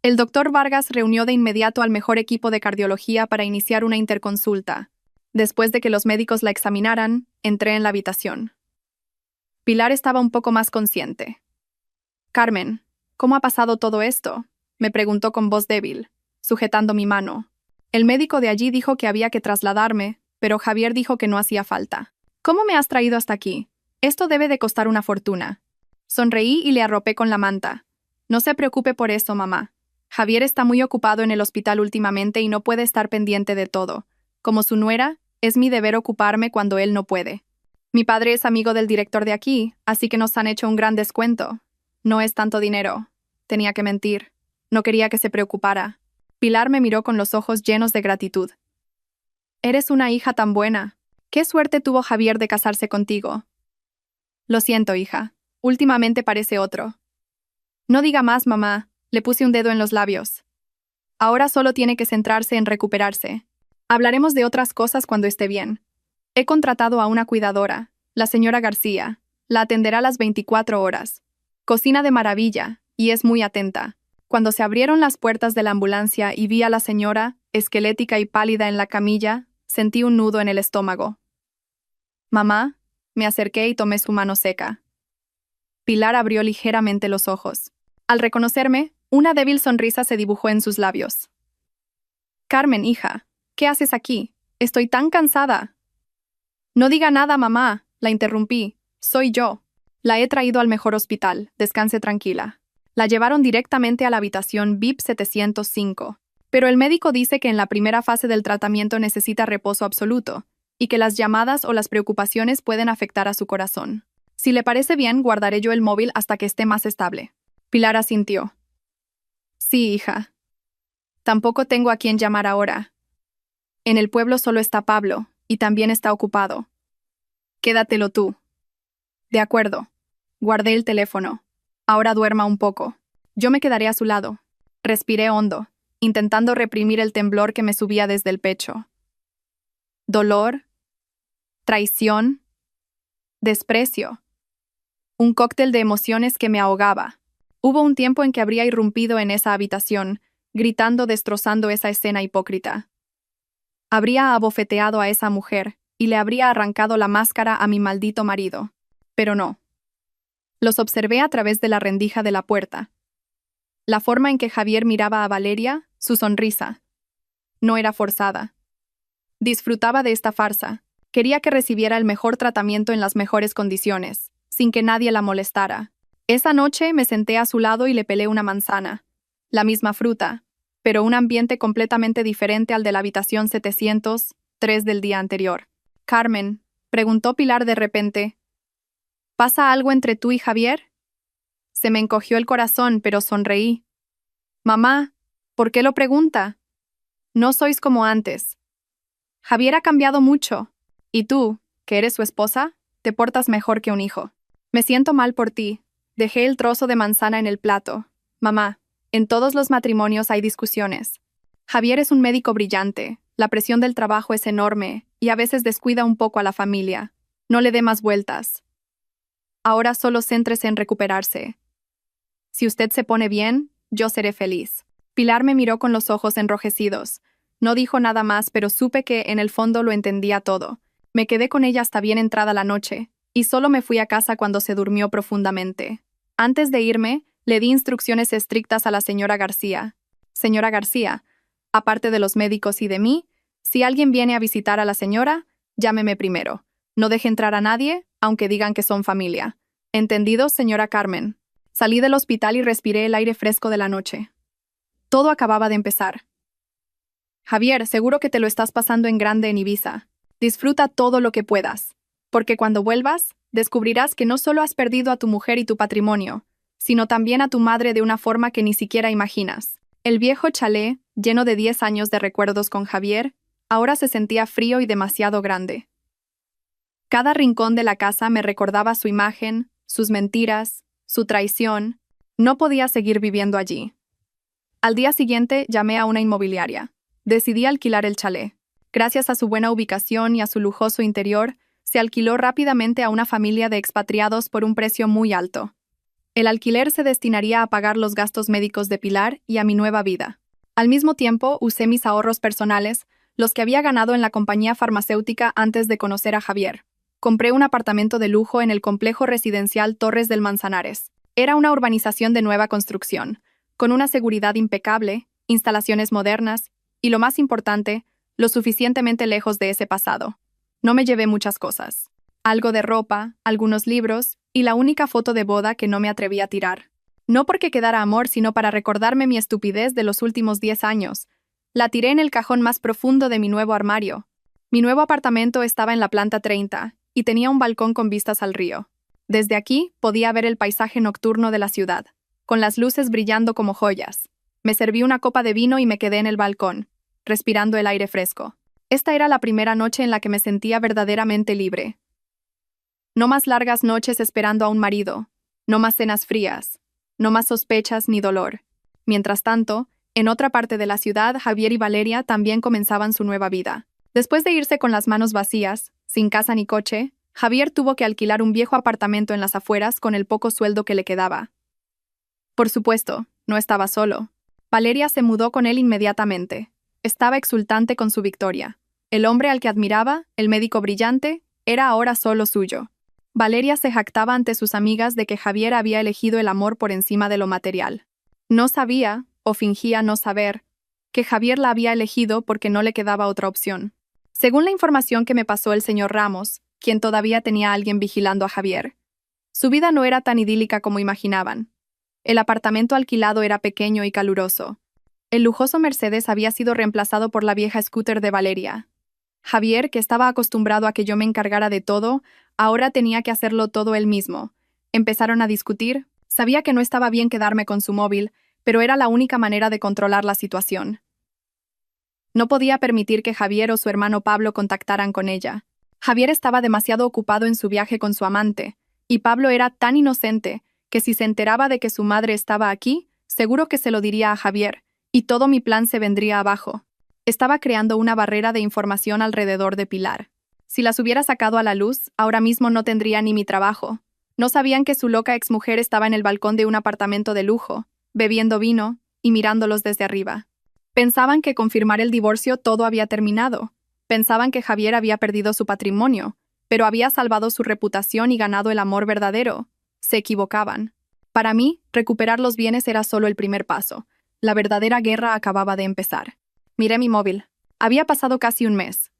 El doctor Vargas reunió de inmediato al mejor equipo de cardiología para iniciar una interconsulta. Después de que los médicos la examinaran, entré en la habitación. Pilar estaba un poco más consciente. «Carmen, ¿cómo ha pasado todo esto?», me preguntó con voz débil, sujetando mi mano. El médico de allí dijo que había que trasladarme, pero Javier dijo que no hacía falta. «¿Cómo me has traído hasta aquí? Esto debe de costar una fortuna». Sonreí y le arropé con la manta. «No se preocupe por eso, mamá. Javier está muy ocupado en el hospital últimamente y no puede estar pendiente de todo. Como su nuera, es mi deber ocuparme cuando él no puede. Mi padre es amigo del director de aquí, así que nos han hecho un gran descuento. No es tanto dinero». Tenía que mentir. No quería que se preocupara. Pilar me miró con los ojos llenos de gratitud. «Eres una hija tan buena. ¿Qué suerte tuvo Javier de casarse contigo?» «Lo siento, hija. Últimamente parece otro». «No diga más, mamá». Le puse un dedo en los labios. «Ahora solo tiene que centrarse en recuperarse. Hablaremos de otras cosas cuando esté bien. He contratado a una cuidadora, la señora García. La atenderá las 24 horas. Cocina de maravilla, y es muy atenta». Cuando se abrieron las puertas de la ambulancia y vi a la señora, esquelética y pálida en la camilla, sentí un nudo en el estómago. «Mamá», me acerqué y tomé su mano seca. Pilar abrió ligeramente los ojos. Al reconocerme, una débil sonrisa se dibujó en sus labios. «Carmen, hija, ¿qué haces aquí? Estoy tan cansada. No diga nada, mamá, la interrumpí. Soy yo. La he traído al mejor hospital. Descanse tranquila. La llevaron directamente a la habitación VIP 705. Pero el médico dice que en la primera fase del tratamiento necesita reposo absoluto, y que las llamadas o las preocupaciones pueden afectar a su corazón. Si le parece bien, guardaré yo el móvil hasta que esté más estable. Pilar asintió. Sí, hija. Tampoco tengo a quién llamar ahora. En el pueblo solo está Pablo, y también está ocupado. Quédatelo tú. De acuerdo. Guardé el teléfono. Ahora duerma un poco. Yo me quedaré a su lado. Respiré hondo, intentando reprimir el temblor que me subía desde el pecho. Dolor, traición, desprecio. Un cóctel de emociones que me ahogaba. Hubo un tiempo en que habría irrumpido en esa habitación, gritando, destrozando esa escena hipócrita. Habría abofeteado a esa mujer y le habría arrancado la máscara a mi maldito marido. Pero no. Los observé a través de la rendija de la puerta. La forma en que Javier miraba a Valeria, su sonrisa. No era forzada. Disfrutaba de esta farsa. Quería que recibiera el mejor tratamiento en las mejores condiciones, sin que nadie la molestara. Esa noche me senté a su lado y le pelé una manzana. La misma fruta, pero un ambiente completamente diferente al de la habitación 703 del día anterior. Carmen, preguntó Pilar de repente. ¿Pasa algo entre tú y Javier? Se me encogió el corazón, pero sonreí. Mamá, ¿por qué lo pregunta? No sois como antes. Javier ha cambiado mucho. Y tú, que eres su esposa, te portas mejor que un hijo. Me siento mal por ti. Dejé el trozo de manzana en el plato. Mamá, en todos los matrimonios hay discusiones. Javier es un médico brillante, la presión del trabajo es enorme, y a veces descuida un poco a la familia. No le dé más vueltas. Ahora solo céntrese en recuperarse. Si usted se pone bien, yo seré feliz. Pilar me miró con los ojos enrojecidos. No dijo nada más, pero supe que en el fondo lo entendía todo. Me quedé con ella hasta bien entrada la noche, y solo me fui a casa cuando se durmió profundamente. Antes de irme, le di instrucciones estrictas a la señora García. Señora García, aparte de los médicos y de mí, si alguien viene a visitar a la señora, llámeme primero. No deje entrar a nadie, aunque digan que son familia. ¿Entendido, señora Carmen? Salí del hospital y respiré el aire fresco de la noche. Todo acababa de empezar. Javier, seguro que te lo estás pasando en grande en Ibiza. Disfruta todo lo que puedas, porque cuando vuelvas, descubrirás que no solo has perdido a tu mujer y tu patrimonio, sino también a tu madre de una forma que ni siquiera imaginas. El viejo chalet, lleno de 10 años de recuerdos con Javier, ahora se sentía frío y demasiado grande. Cada rincón de la casa me recordaba su imagen, sus mentiras, su traición. No podía seguir viviendo allí. Al día siguiente llamé a una inmobiliaria. Decidí alquilar el chalet. Gracias a su buena ubicación y a su lujoso interior, se alquiló rápidamente a una familia de expatriados por un precio muy alto. El alquiler se destinaría a pagar los gastos médicos de Pilar y a mi nueva vida. Al mismo tiempo, usé mis ahorros personales, los que había ganado en la compañía farmacéutica antes de conocer a Javier. Compré un apartamento de lujo en el complejo residencial Torres del Manzanares. Era una urbanización de nueva construcción, con una seguridad impecable, instalaciones modernas y, lo más importante, lo suficientemente lejos de ese pasado. No me llevé muchas cosas. Algo de ropa, algunos libros y la única foto de boda que no me atreví a tirar. No porque quedara amor, sino para recordarme mi estupidez de los últimos 10 años. La tiré en el cajón más profundo de mi nuevo armario. Mi nuevo apartamento estaba en la planta 30 y tenía un balcón con vistas al río. Desde aquí podía ver el paisaje nocturno de la ciudad, con las luces brillando como joyas. Me serví una copa de vino y me quedé en el balcón, respirando el aire fresco. Esta era la primera noche en la que me sentía verdaderamente libre. No más largas noches esperando a un marido, no más cenas frías, no más sospechas ni dolor. Mientras tanto, en otra parte de la ciudad, Javier y Valeria también comenzaban su nueva vida. Después de irse con las manos vacías, sin casa ni coche, Javier tuvo que alquilar un viejo apartamento en las afueras con el poco sueldo que le quedaba. Por supuesto, no estaba solo. Valeria se mudó con él inmediatamente. Estaba exultante con su victoria. El hombre al que admiraba, el médico brillante, era ahora solo suyo. Valeria se jactaba ante sus amigas de que Javier había elegido el amor por encima de lo material. No sabía, o fingía no saber, que Javier la había elegido porque no le quedaba otra opción. Según la información que me pasó el señor Ramos, quien todavía tenía a alguien vigilando a Javier, su vida no era tan idílica como imaginaban. El apartamento alquilado era pequeño y caluroso. El lujoso Mercedes había sido reemplazado por la vieja scooter de Valeria. Javier, que estaba acostumbrado a que yo me encargara de todo, ahora tenía que hacerlo todo él mismo. Empezaron a discutir. Sabía que no estaba bien quedarme con su móvil, pero era la única manera de controlar la situación. No podía permitir que Javier o su hermano Pablo contactaran con ella. Javier estaba demasiado ocupado en su viaje con su amante, y Pablo era tan inocente que si se enteraba de que su madre estaba aquí, seguro que se lo diría a Javier, y todo mi plan se vendría abajo. Estaba creando una barrera de información alrededor de Pilar. Si las hubiera sacado a la luz, ahora mismo no tendría ni mi trabajo. No sabían que su loca exmujer estaba en el balcón de un apartamento de lujo, bebiendo vino y mirándolos desde arriba. Pensaban que con firmar el divorcio todo había terminado. Pensaban que Javier había perdido su patrimonio, pero había salvado su reputación y ganado el amor verdadero. Se equivocaban. Para mí, recuperar los bienes era solo el primer paso. La verdadera guerra acababa de empezar. Miré mi móvil. Había pasado casi un mes.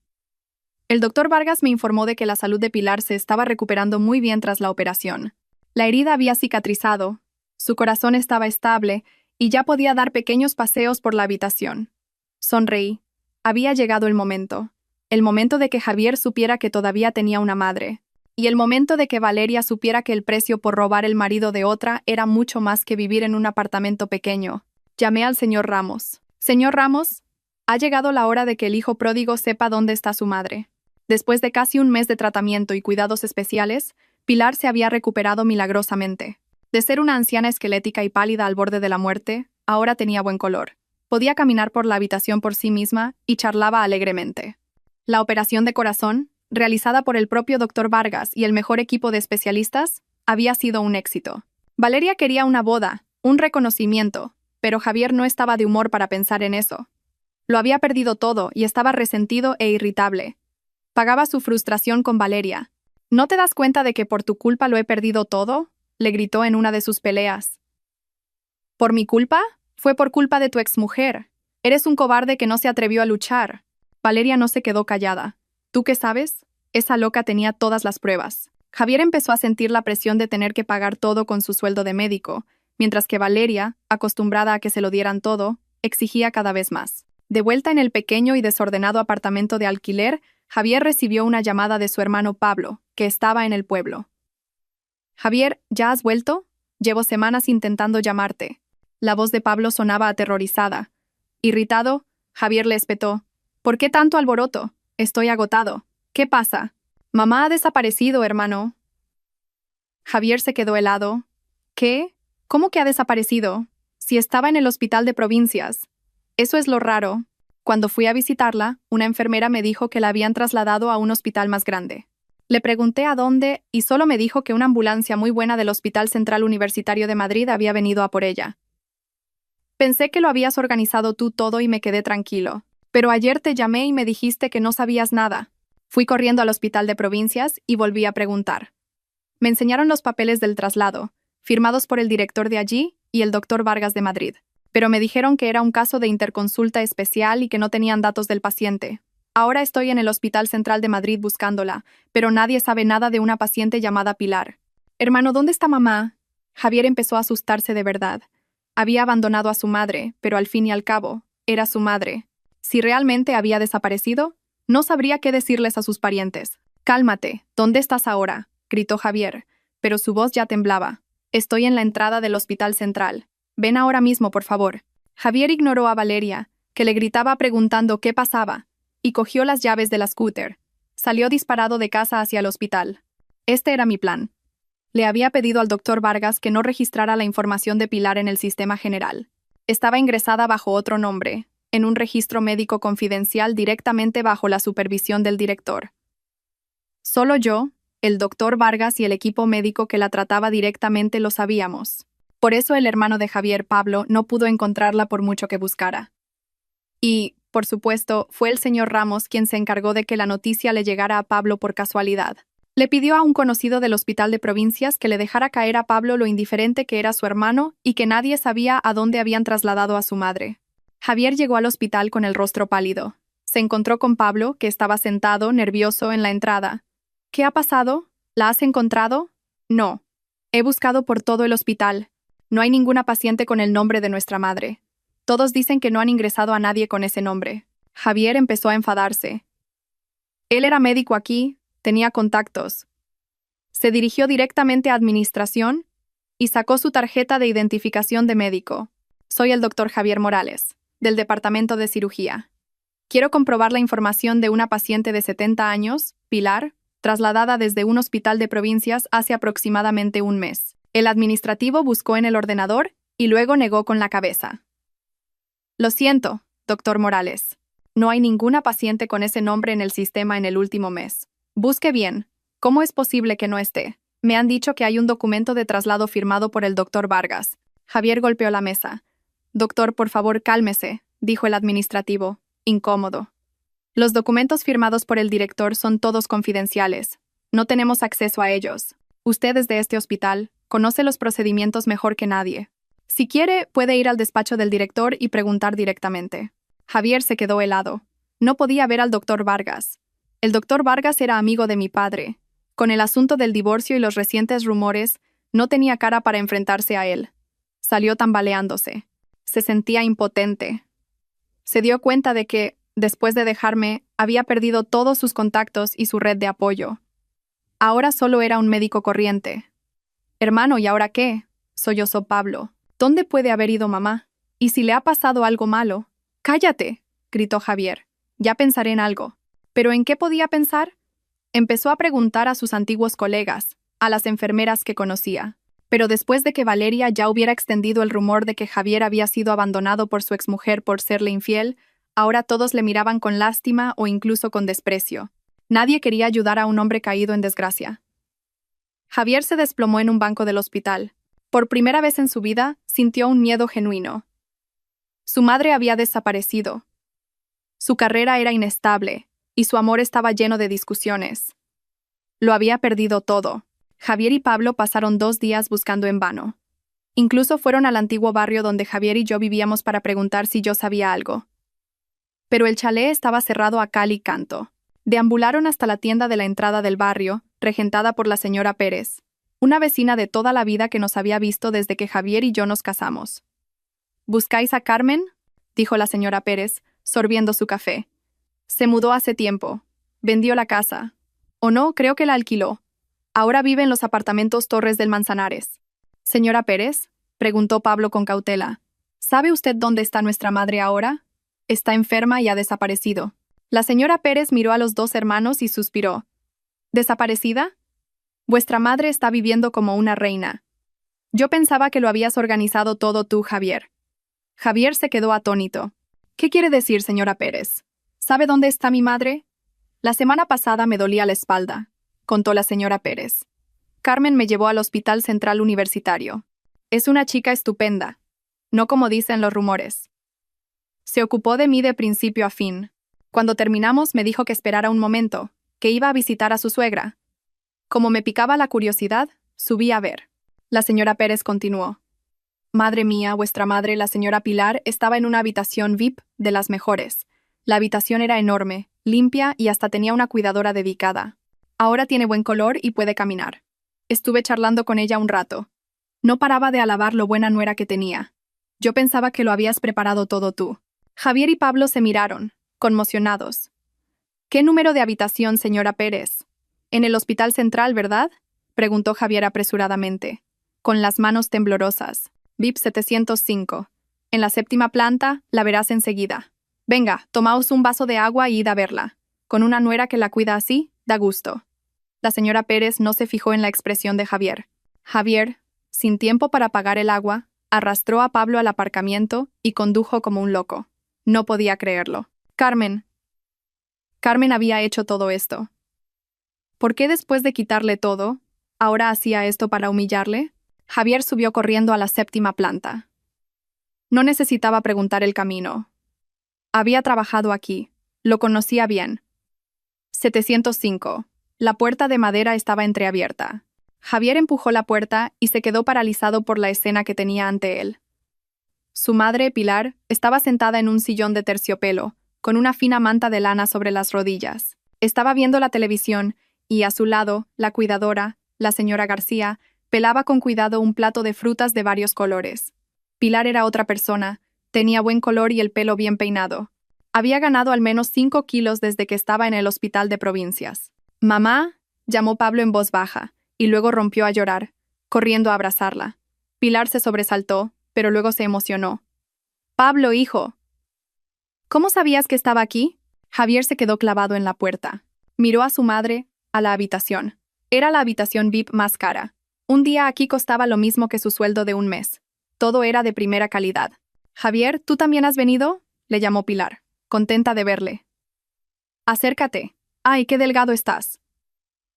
El doctor Vargas me informó de que la salud de Pilar se estaba recuperando muy bien tras la operación. La herida había cicatrizado, su corazón estaba estable y ya podía dar pequeños paseos por la habitación. Sonreí. Había llegado el momento de que Javier supiera que todavía tenía una madre, y el momento de que Valeria supiera que el precio por robar el marido de otra era mucho más que vivir en un apartamento pequeño. Llamé al señor Ramos. Señor Ramos, ha llegado la hora de que el hijo pródigo sepa dónde está su madre. Después de casi un mes de tratamiento y cuidados especiales, Pilar se había recuperado milagrosamente. De ser una anciana esquelética y pálida al borde de la muerte, ahora tenía buen color. Podía caminar por la habitación por sí misma y charlaba alegremente. La operación de corazón, realizada por el propio doctor Vargas y el mejor equipo de especialistas, había sido un éxito. Valeria quería una boda, un reconocimiento, pero Javier no estaba de humor para pensar en eso. Lo había perdido todo y estaba resentido e irritable. Pagaba su frustración con Valeria. ¿No te das cuenta de que por tu culpa lo he perdido todo?, le gritó en una de sus peleas. ¿Por mi culpa? Fue por culpa de tu exmujer. Eres un cobarde que no se atrevió a luchar. Valeria no se quedó callada. ¿Tú qué sabes? Esa loca tenía todas las pruebas. Javier empezó a sentir la presión de tener que pagar todo con su sueldo de médico, mientras que Valeria, acostumbrada a que se lo dieran todo, exigía cada vez más. De vuelta en el pequeño y desordenado apartamento de alquiler, Javier recibió una llamada de su hermano Pablo, que estaba en el pueblo. Javier, ¿ya has vuelto? Llevo semanas intentando llamarte. La voz de Pablo sonaba aterrorizada. Irritado, Javier le espetó. ¿Por qué tanto alboroto? Estoy agotado. ¿Qué pasa? Mamá ha desaparecido, hermano. Javier se quedó helado. ¿Qué? ¿Cómo que ha desaparecido? Si estaba en el hospital de provincias. Eso es lo raro. Cuando fui a visitarla, una enfermera me dijo que la habían trasladado a un hospital más grande. Le pregunté a dónde y solo me dijo que una ambulancia muy buena del Hospital Central Universitario de Madrid había venido a por ella. Pensé que lo habías organizado tú todo y me quedé tranquilo. Pero ayer te llamé y me dijiste que no sabías nada. Fui corriendo al hospital de provincias y volví a preguntar. Me enseñaron los papeles del traslado, firmados por el director de allí y el doctor Vargas de Madrid. Pero me dijeron que era un caso de interconsulta especial y que no tenían datos del paciente. Ahora estoy en el Hospital Central de Madrid buscándola, pero nadie sabe nada de una paciente llamada Pilar. Hermano, ¿dónde está mamá? Javier empezó a asustarse de verdad. Había abandonado a su madre, pero al fin y al cabo, era su madre. Si realmente había desaparecido, no sabría qué decirles a sus parientes. Cálmate, ¿dónde estás ahora?, gritó Javier, pero su voz ya temblaba. Estoy en la entrada del Hospital Central. Ven ahora mismo, por favor. Javier ignoró a Valeria, que le gritaba preguntando qué pasaba, y cogió las llaves de la scooter. Salió disparado de casa hacia el hospital. Este era mi plan. Le había pedido al doctor Vargas que no registrara la información de Pilar en el sistema general. Estaba ingresada bajo otro nombre, en un registro médico confidencial directamente bajo la supervisión del director. Solo yo, el doctor Vargas y el equipo médico que la trataba directamente lo sabíamos. Por eso el hermano de Javier, Pablo, no pudo encontrarla por mucho que buscara. Y, por supuesto, fue el señor Ramos quien se encargó de que la noticia le llegara a Pablo por casualidad. Le pidió a un conocido del hospital de provincias que le dejara caer a Pablo lo indiferente que era su hermano y que nadie sabía a dónde habían trasladado a su madre. Javier llegó al hospital con el rostro pálido. Se encontró con Pablo, que estaba sentado, nervioso, en la entrada. ¿Qué ha pasado? ¿La has encontrado? No. He buscado por todo el hospital. No hay ninguna paciente con el nombre de nuestra madre. Todos dicen que no han ingresado a nadie con ese nombre. Javier empezó a enfadarse. Él era médico aquí, tenía contactos. Se dirigió directamente a administración y sacó su tarjeta de identificación de médico. Soy el doctor Javier Morales, del departamento de cirugía. Quiero comprobar la información de una paciente de 70 años, Pilar, trasladada desde un hospital de provincias hace aproximadamente un mes. El administrativo buscó en el ordenador y luego negó con la cabeza. Lo siento, doctor Morales. No hay ninguna paciente con ese nombre en el sistema en el último mes. Busque bien. ¿Cómo es posible que no esté? Me han dicho que hay un documento de traslado firmado por el doctor Vargas. Javier golpeó la mesa. Doctor, por favor, cálmese, dijo el administrativo, incómodo. Los documentos firmados por el director son todos confidenciales. No tenemos acceso a ellos. Usted es de este hospital, conoce los procedimientos mejor que nadie. Si quiere, puede ir al despacho del director y preguntar directamente. Javier se quedó helado. No podía ver al doctor Vargas. El doctor Vargas era amigo de mi padre. Con el asunto del divorcio y los recientes rumores, no tenía cara para enfrentarse a él. Salió tambaleándose. Se sentía impotente. Se dio cuenta de que, después de dejarme, había perdido todos sus contactos y su red de apoyo. Ahora solo era un médico corriente. Hermano, ¿y ahora qué? Sollozó Pablo. ¿Dónde puede haber ido mamá? ¿Y si le ha pasado algo malo? ¡Cállate!, gritó Javier. Ya pensaré en algo. ¿Pero en qué podía pensar? Empezó a preguntar a sus antiguos colegas, a las enfermeras que conocía. Pero después de que Valeria ya hubiera extendido el rumor de que Javier había sido abandonado por su exmujer por serle infiel, ahora todos le miraban con lástima o incluso con desprecio. Nadie quería ayudar a un hombre caído en desgracia. Javier se desplomó en un banco del hospital. Por primera vez en su vida, sintió un miedo genuino. Su madre había desaparecido. Su carrera era inestable, y su amor estaba lleno de discusiones. Lo había perdido todo. Javier y Pablo pasaron 2 días buscando en vano. Incluso fueron al antiguo barrio donde Javier y yo vivíamos para preguntar si yo sabía algo. Pero el chalet estaba cerrado a cal y canto. Deambularon hasta la tienda de la entrada del barrio, regentada por la señora Pérez, una vecina de toda la vida que nos había visto desde que Javier y yo nos casamos. ¿Buscáis a Carmen?, dijo la señora Pérez, sorbiendo su café. Se mudó hace tiempo. Vendió la casa. O no, creo que la alquiló. Ahora vive en los apartamentos Torres del Manzanares. Señora Pérez, preguntó Pablo con cautela. ¿Sabe usted dónde está nuestra madre ahora? Está enferma y ha desaparecido. La señora Pérez miró a los 2 hermanos y suspiró. ¿Desaparecida? Vuestra madre está viviendo como una reina. Yo pensaba que lo habías organizado todo tú, Javier. Javier se quedó atónito. ¿Qué quiere decir, señora Pérez? ¿Sabe dónde está mi madre? La semana pasada me dolía la espalda, contó la señora Pérez. Carmen me llevó al Hospital Central Universitario. Es una chica estupenda, no como dicen los rumores. Se ocupó de mí de principio a fin. Cuando terminamos me dijo que esperara un momento, que iba a visitar a su suegra. Como me picaba la curiosidad, subí a ver. La señora Pérez continuó. Madre mía, vuestra madre, la señora Pilar, estaba en una habitación VIP de las mejores. La habitación era enorme, limpia y hasta tenía una cuidadora dedicada. Ahora tiene buen color y puede caminar. Estuve charlando con ella un rato. No paraba de alabar lo buena nuera que tenía. Yo pensaba que lo habías preparado todo tú. Javier y Pablo se miraron, conmocionados. ¿Qué número de habitación, señora Pérez? En el Hospital Central, ¿verdad?, preguntó Javier apresuradamente, con las manos temblorosas. VIP 705. En la 7ª planta, la verás enseguida. Venga, tomaos un vaso de agua y id a verla. Con una nuera que la cuida así, da gusto. La señora Pérez no se fijó en la expresión de Javier. Javier, sin tiempo para pagar el agua, arrastró a Pablo al aparcamiento y condujo como un loco. No podía creerlo. Carmen había hecho todo esto. ¿Por qué después de quitarle todo, ahora hacía esto para humillarle? Javier subió corriendo a la 7ª planta. No necesitaba preguntar el camino. Había trabajado aquí. Lo conocía bien. 705. La puerta de madera estaba entreabierta. Javier empujó la puerta y se quedó paralizado por la escena que tenía ante él. Su madre, Pilar, estaba sentada en un sillón de terciopelo, con una fina manta de lana sobre las rodillas. Estaba viendo la televisión y, a su lado, la cuidadora, la señora García, pelaba con cuidado un plato de frutas de varios colores. Pilar era otra persona, tenía buen color y el pelo bien peinado. Había ganado al menos 5 kilos desde que estaba en el hospital de provincias. «Mamá», llamó Pablo en voz baja, y luego rompió a llorar, corriendo a abrazarla. Pilar se sobresaltó, pero luego se emocionó. «Pablo, hijo». «¿Cómo sabías que estaba aquí?» Javier se quedó clavado en la puerta. Miró a su madre, a la habitación. Era la habitación VIP más cara. Un día aquí costaba lo mismo que su sueldo de un mes. Todo era de primera calidad. «Javier, ¿tú también has venido?», le llamó Pilar, contenta de verle. «Acércate. ¡Ay, qué delgado estás!».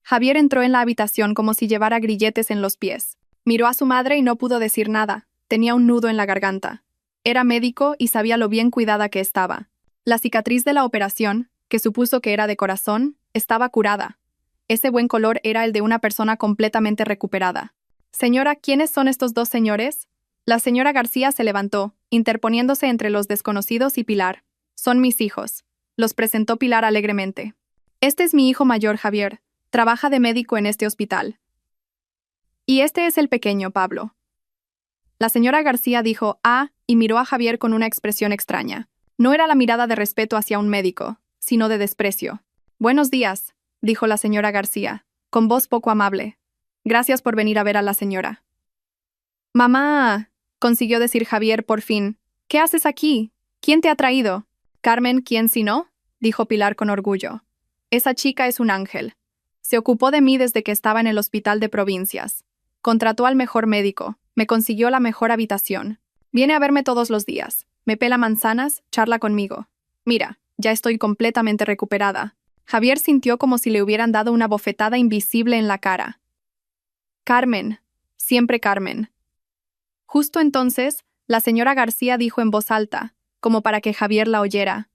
Javier entró en la habitación como si llevara grilletes en los pies. Miró a su madre y no pudo decir nada. Tenía un nudo en la garganta. Era médico y sabía lo bien cuidada que estaba. La cicatriz de la operación, que supuso que era de corazón, estaba curada. Ese buen color era el de una persona completamente recuperada. «Señora, ¿quiénes son estos dos señores?». La señora García se levantó, interponiéndose entre los desconocidos y Pilar. «Son mis hijos», los presentó Pilar alegremente. «Este es mi hijo mayor, Javier. Trabaja de médico en este hospital. Y este es el pequeño, Pablo». La señora García dijo «ah» y miró a Javier con una expresión extraña. No era la mirada de respeto hacia un médico, sino de desprecio. «Buenos días», dijo la señora García, con voz poco amable. «Gracias por venir a ver a la señora». «Mamá», consiguió decir Javier por fin. «¿Qué haces aquí? ¿Quién te ha traído?». «Carmen, ¿quién si no?», dijo Pilar con orgullo. «Esa chica es un ángel. Se ocupó de mí desde que estaba en el hospital de provincias. Contrató al mejor médico, me consiguió la mejor habitación. Viene a verme todos los días, me pela manzanas, charla conmigo. Mira, ya estoy completamente recuperada». Javier sintió como si le hubieran dado una bofetada invisible en la cara. «Carmen, siempre Carmen». Justo entonces, la señora García dijo en voz alta, como para que Javier la oyera.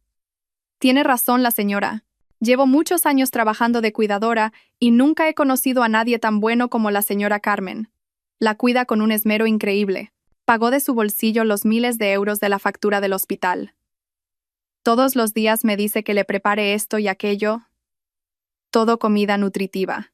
«Tiene razón la señora. Llevo muchos años trabajando de cuidadora y nunca he conocido a nadie tan bueno como la señora Carmen. La cuida con un esmero increíble. Pagó de su bolsillo los miles de euros de la factura del hospital. Todos los días me dice que le prepare esto y aquello. Todo comida nutritiva.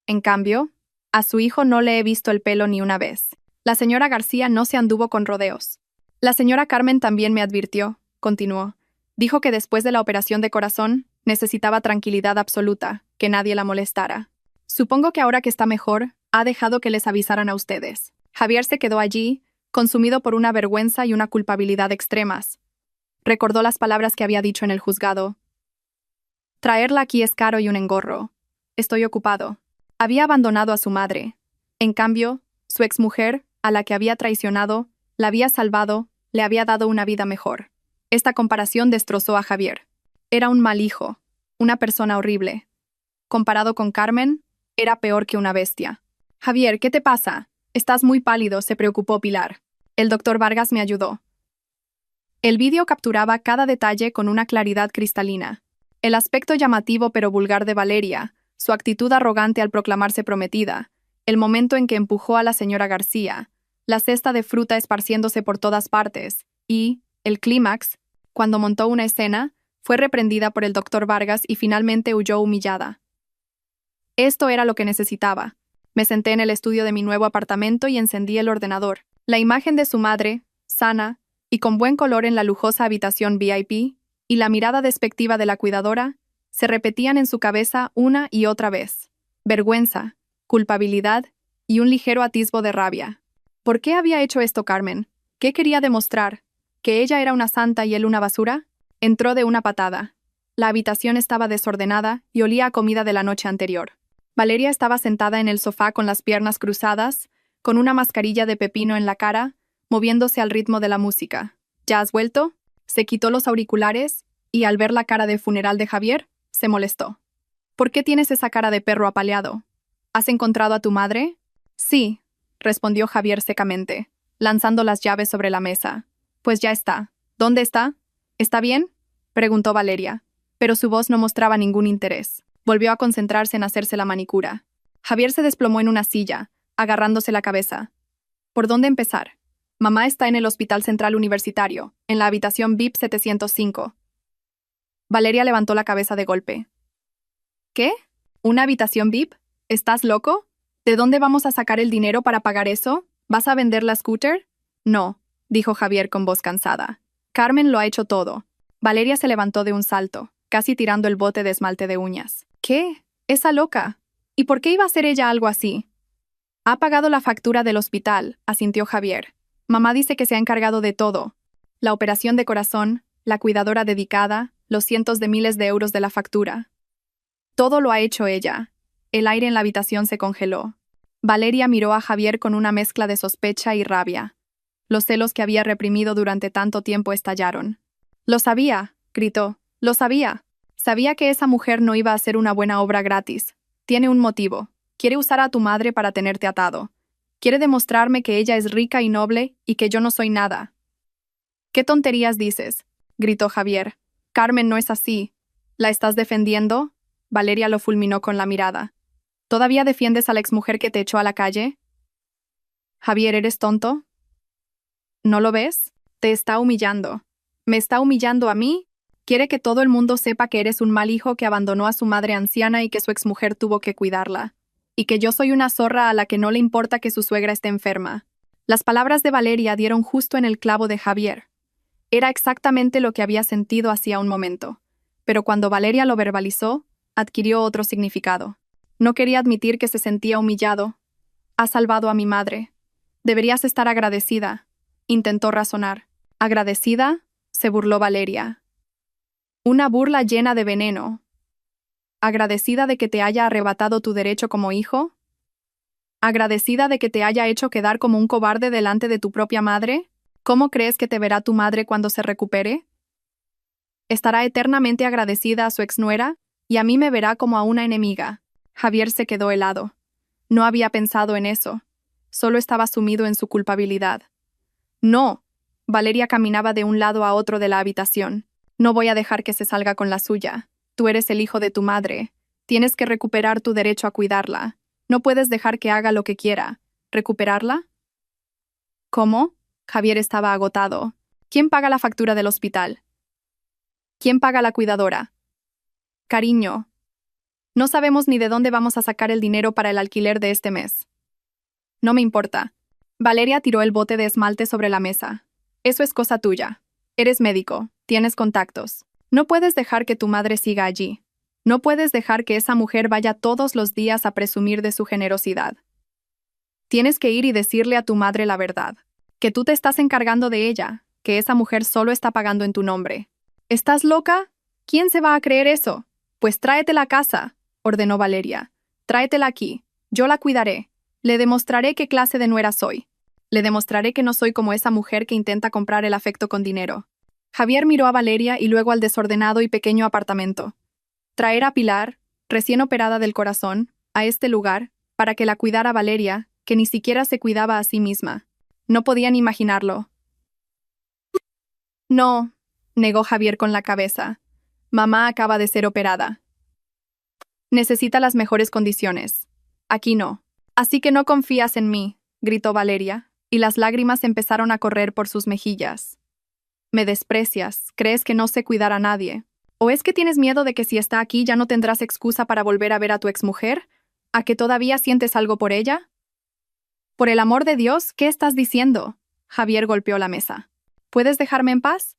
En cambio, a su hijo no le he visto el pelo ni una vez». La señora García no se anduvo con rodeos. «La señora Carmen también me advirtió», continuó. «Dijo que después de la operación de corazón necesitaba tranquilidad absoluta, que nadie la molestara. Supongo que ahora que está mejor, ha dejado que les avisaran a ustedes». Javier se quedó allí, consumido por una vergüenza y una culpabilidad extremas. Recordó las palabras que había dicho en el juzgado. «Traerla aquí es caro y un engorro. Estoy ocupado». Había abandonado a su madre. En cambio, su exmujer, a la que había traicionado, la había salvado, le había dado una vida mejor. Esta comparación destrozó a Javier. Era un mal hijo, una persona horrible. Comparado con Carmen, era peor que una bestia. «Javier, ¿qué te pasa? Estás muy pálido», se preocupó Pilar. «El doctor Vargas me ayudó». El vídeo capturaba cada detalle con una claridad cristalina. El aspecto llamativo pero vulgar de Valeria, su actitud arrogante al proclamarse prometida, el momento en que empujó a la señora García, la cesta de fruta esparciéndose por todas partes, y, el clímax, cuando montó una escena, fue reprendida por el doctor Vargas y finalmente huyó humillada. Esto era lo que necesitaba. Me senté en el estudio de mi nuevo apartamento y encendí el ordenador. La imagen de su madre, sana y con buen color en la lujosa habitación VIP, y la mirada despectiva de la cuidadora, se repetían en su cabeza una y otra vez. Vergüenza, culpabilidad y un ligero atisbo de rabia. ¿Por qué había hecho esto Carmen? ¿Qué quería demostrar? ¿Que ella era una santa y él una basura? Entró de una patada. La habitación estaba desordenada y olía a comida de la noche anterior. Valeria estaba sentada en el sofá con las piernas cruzadas, con una mascarilla de pepino en la cara, moviéndose al ritmo de la música. ¿Ya has vuelto? Se quitó los auriculares y, al ver la cara de funeral de Javier, se molestó. ¿Por qué tienes esa cara de perro apaleado? ¿Has encontrado a tu madre? Sí, respondió Javier secamente, lanzando las llaves sobre la mesa. Pues ya está. ¿Dónde está? ¿Está bien?, preguntó Valeria, pero su voz no mostraba ningún interés. Volvió a concentrarse en hacerse la manicura. Javier se desplomó en una silla, agarrándose la cabeza. ¿Por dónde empezar? Mamá está en el Hospital Central Universitario, en la habitación VIP 705. Valeria levantó la cabeza de golpe. ¿Qué? ¿Una habitación VIP? ¿Estás loco? ¿De dónde vamos a sacar el dinero para pagar eso? ¿Vas a vender la scooter? No, dijo Javier con voz cansada. Carmen lo ha hecho todo. Valeria se levantó de un salto, casi tirando el bote de esmalte de uñas. ¿Qué? Esa loca. ¿Y por qué iba a hacer ella algo así? Ha pagado la factura del hospital, asintió Javier. Mamá dice que se ha encargado de todo. La operación de corazón, la cuidadora dedicada, los cientos de miles de euros de la factura. Todo lo ha hecho ella. El aire en la habitación se congeló. Valeria miró a Javier con una mezcla de sospecha y rabia. Los celos que había reprimido durante tanto tiempo estallaron. «Lo sabía», gritó. «Lo sabía. Sabía que esa mujer no iba a hacer una buena obra gratis. Tiene un motivo. Quiere usar a tu madre para tenerte atado. Quiere demostrarme que ella es rica y noble y que yo no soy nada». «¿Qué tonterías dices?», gritó Javier. «Carmen no es así. ¿La estás defendiendo?». Valeria lo fulminó con la mirada. «¿Todavía defiendes a la exmujer que te echó a la calle?». «Javier, ¿eres tonto? ¿No lo ves? Te está humillando. ¿Me está humillando a mí? Quiere que todo el mundo sepa que eres un mal hijo que abandonó a su madre anciana y que su exmujer tuvo que cuidarla. Y que yo soy una zorra a la que no le importa que su suegra esté enferma». Las palabras de Valeria dieron justo en el clavo de Javier. Era exactamente lo que había sentido hacía un momento. Pero cuando Valeria lo verbalizó, adquirió otro significado. No quería admitir que se sentía humillado. «Has salvado a mi madre. Deberías estar agradecida», intentó razonar. «¿Agradecida?», se burló Valeria. Una burla llena de veneno. ¿Agradecida de que te haya arrebatado tu derecho como hijo? ¿Agradecida de que te haya hecho quedar como un cobarde delante de tu propia madre? ¿Cómo crees que te verá tu madre cuando se recupere? ¿Estará eternamente agradecida a su exnuera? Y a mí me verá como a una enemiga». Javier se quedó helado. No había pensado en eso. Solo estaba sumido en su culpabilidad. «No». Valeria caminaba de un lado a otro de la habitación. «No voy a dejar que se salga con la suya. Tú eres el hijo de tu madre. Tienes que recuperar tu derecho a cuidarla. No puedes dejar que haga lo que quiera. ¿Recuperarla?». «¿Cómo?». Javier estaba agotado. «¿Quién paga la factura del hospital? ¿Quién paga la cuidadora?». «Cariño, no sabemos ni de dónde vamos a sacar el dinero para el alquiler de este mes». «No me importa». Valeria tiró el bote de esmalte sobre la mesa. «Eso es cosa tuya. Eres médico, tienes contactos. No puedes dejar que tu madre siga allí. No puedes dejar que esa mujer vaya todos los días a presumir de su generosidad. Tienes que ir y decirle a tu madre la verdad. Que tú te estás encargando de ella, que esa mujer solo está pagando en tu nombre». «¿Estás loca? ¿Quién se va a creer eso? Pues tráetela a casa», ordenó Valeria. «Tráetela aquí. Yo la cuidaré. Le demostraré qué clase de nuera soy. Le demostraré que no soy como esa mujer que intenta comprar el afecto con dinero». Javier miró a Valeria y luego al desordenado y pequeño apartamento. Traer a Pilar, recién operada del corazón, a este lugar, para que la cuidara Valeria, que ni siquiera se cuidaba a sí misma. No podían imaginarlo. «No», negó Javier con la cabeza. «Mamá acaba de ser operada. Necesita las mejores condiciones. Aquí no. Así que no confías en mí», gritó Valeria, y las lágrimas empezaron a correr por sus mejillas. «Me desprecias, crees que no sé cuidar a nadie. ¿O es que tienes miedo de que si está aquí ya no tendrás excusa para volver a ver a tu exmujer? ¿A que todavía sientes algo por ella?». «Por el amor de Dios, ¿qué estás diciendo?». Javier golpeó la mesa. «¿Puedes dejarme en paz?».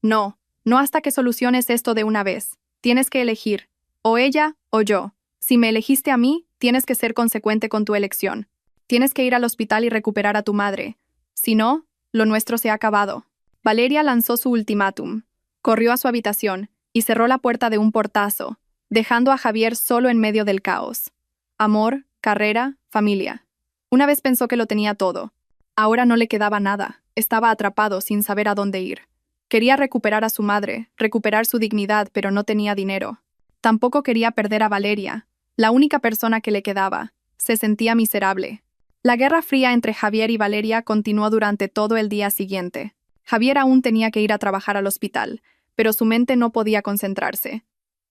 «No, no hasta que soluciones esto de una vez. Tienes que elegir, o ella o yo. Si me elegiste a mí, tienes que ser consecuente con tu elección. Tienes que ir al hospital y recuperar a tu madre. Si no, lo nuestro se ha acabado». Valeria lanzó su ultimátum. Corrió a su habitación y cerró la puerta de un portazo, dejando a Javier solo en medio del caos. Amor, carrera, familia. Una vez pensó que lo tenía todo. Ahora no le quedaba nada. Estaba atrapado sin saber a dónde ir. Quería recuperar a su madre, recuperar su dignidad, pero no tenía dinero. Tampoco quería perder a Valeria, la única persona que le quedaba. Se sentía miserable. La guerra fría entre Javier y Valeria continuó durante todo el día siguiente. Javier aún tenía que ir a trabajar al hospital, pero su mente no podía concentrarse.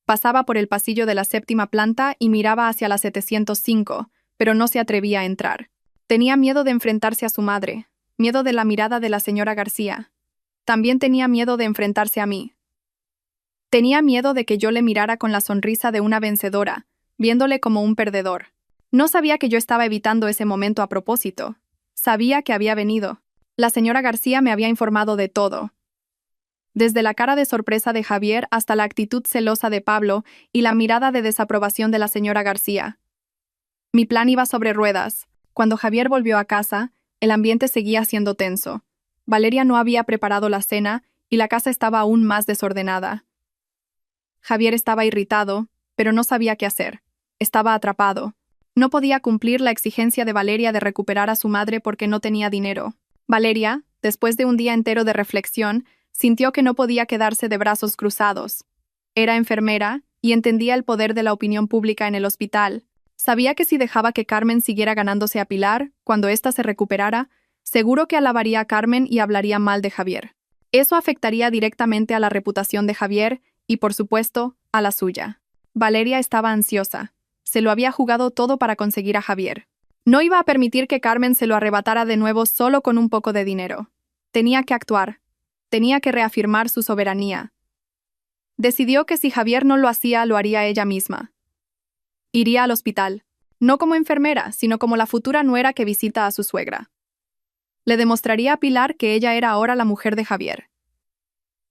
Pasaba por el pasillo de la 7ª planta y miraba hacia la 705, pero no se atrevía a entrar. Tenía miedo de enfrentarse a su madre, miedo de la mirada de la señora García. También tenía miedo de enfrentarse a mí. Tenía miedo de que yo le mirara con la sonrisa de una vencedora, viéndole como un perdedor. No sabía que yo estaba evitando ese momento a propósito. Sabía que había venido. La señora García me había informado de todo. Desde la cara de sorpresa de Javier hasta la actitud celosa de Pablo y la mirada de desaprobación de la señora García. Mi plan iba sobre ruedas. Cuando Javier volvió a casa, el ambiente seguía siendo tenso. Valeria no había preparado la cena y la casa estaba aún más desordenada. Javier estaba irritado, pero no sabía qué hacer. Estaba atrapado. No podía cumplir la exigencia de Valeria de recuperar a su madre porque no tenía dinero. Valeria, después de un día entero de reflexión, sintió que no podía quedarse de brazos cruzados. Era enfermera y entendía el poder de la opinión pública en el hospital. Sabía que si dejaba que Carmen siguiera ganándose a Pilar, cuando ésta se recuperara, seguro que alabaría a Carmen y hablaría mal de Javier. Eso afectaría directamente a la reputación de Javier y, por supuesto, a la suya. Valeria estaba ansiosa. Se lo había jugado todo para conseguir a Javier. No iba a permitir que Carmen se lo arrebatara de nuevo solo con un poco de dinero. Tenía que actuar. Tenía que reafirmar su soberanía. Decidió que si Javier no lo hacía, lo haría ella misma. Iría al hospital, no como enfermera, sino como la futura nuera que visita a su suegra. Le demostraría a Pilar que ella era ahora la mujer de Javier.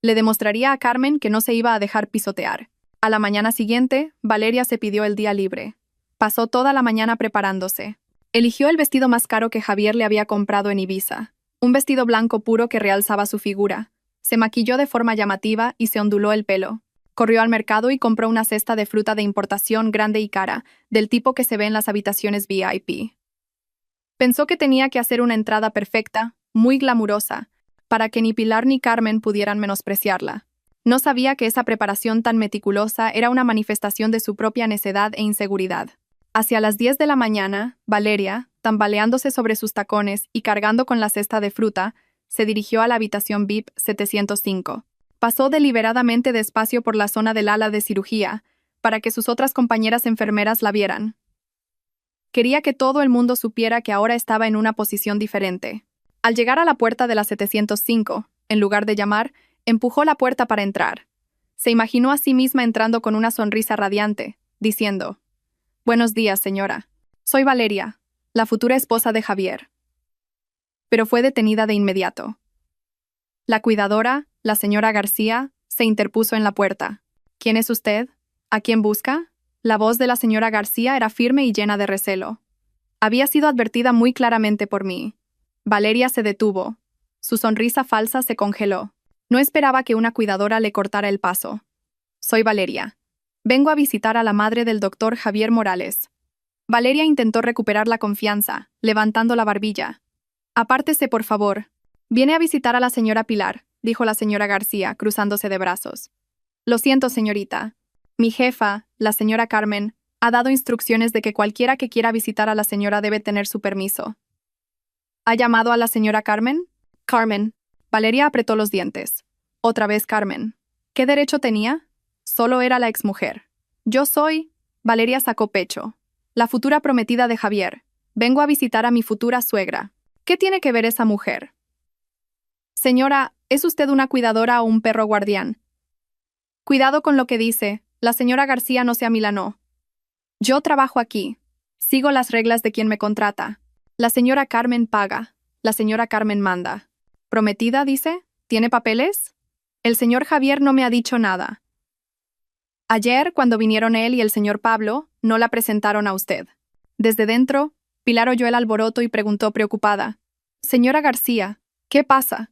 Le demostraría a Carmen que no se iba a dejar pisotear. A la mañana siguiente, Valeria se pidió el día libre. Pasó toda la mañana preparándose. Eligió el vestido más caro que Javier le había comprado en Ibiza. Un vestido blanco puro que realzaba su figura. Se maquilló de forma llamativa y se onduló el pelo. Corrió al mercado y compró una cesta de fruta de importación grande y cara, del tipo que se ve en las habitaciones VIP. Pensó que tenía que hacer una entrada perfecta, muy glamurosa, para que ni Pilar ni Carmen pudieran menospreciarla. No sabía que esa preparación tan meticulosa era una manifestación de su propia necedad e inseguridad. Hacia las 10 de la mañana, Valeria, tambaleándose sobre sus tacones y cargando con la cesta de fruta, se dirigió a la habitación VIP 705. Pasó deliberadamente despacio por la zona del ala de cirugía, para que sus otras compañeras enfermeras la vieran. Quería que todo el mundo supiera que ahora estaba en una posición diferente. Al llegar a la puerta de la 705, en lugar de llamar, empujó la puerta para entrar. Se imaginó a sí misma entrando con una sonrisa radiante, diciendo: «Buenos días, señora. Soy Valeria, la futura esposa de Javier». Pero fue detenida de inmediato. La cuidadora, la señora García, se interpuso en la puerta. «¿Quién es usted? ¿A quién busca?». La voz de la señora García era firme y llena de recelo. Había sido advertida muy claramente por mí. Valeria se detuvo. Su sonrisa falsa se congeló. No esperaba que una cuidadora le cortara el paso. «Soy Valeria. Vengo a visitar a la madre del doctor Javier Morales». Valeria intentó recuperar la confianza, levantando la barbilla. «Apártese, por favor. Viene a visitar a la señora Pilar», dijo la señora García, cruzándose de brazos. «Lo siento, señorita. Mi jefa, la señora Carmen, ha dado instrucciones de que cualquiera que quiera visitar a la señora debe tener su permiso». «¿Ha llamado a la señora Carmen?» «Carmen». Valeria apretó los dientes. Otra vez Carmen. ¿Qué derecho tenía? Solo era la exmujer. «Yo soy...». Valeria sacó pecho. «La futura prometida de Javier. Vengo a visitar a mi futura suegra». «¿Qué tiene que ver esa mujer?». «Señora, ¿es usted una cuidadora o un perro guardián?». «Cuidado con lo que dice. La señora García no se amilanó. Yo trabajo aquí. Sigo las reglas de quien me contrata. La señora Carmen paga. La señora Carmen manda». «¿Prometida, dice? ¿Tiene papeles?». «El señor Javier no me ha dicho nada. Ayer, cuando vinieron él y el señor Pablo, no la presentaron a usted». Desde dentro, Pilar oyó el alboroto y preguntó preocupada: «Señora García, ¿qué pasa?».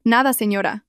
«Nada, señora».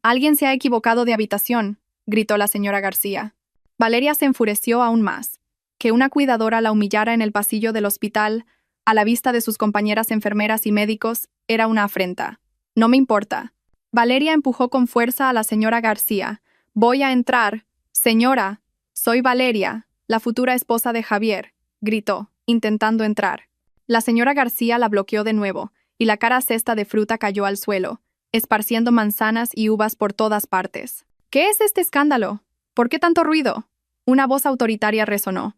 «Alguien se ha equivocado de habitación», gritó la señora García. Valeria se enfureció aún más. Que una cuidadora la humillara en el pasillo del hospital, a la vista de sus compañeras enfermeras y médicos, era una afrenta. «No me importa». Valeria empujó con fuerza a la señora García. «Voy a entrar. Señora, soy Valeria, la futura esposa de Javier», gritó, intentando entrar. La señora García la bloqueó de nuevo, y la cara cesta de fruta cayó al suelo, esparciendo manzanas y uvas por todas partes. «¿Qué es este escándalo? ¿Por qué tanto ruido?». Una voz autoritaria resonó.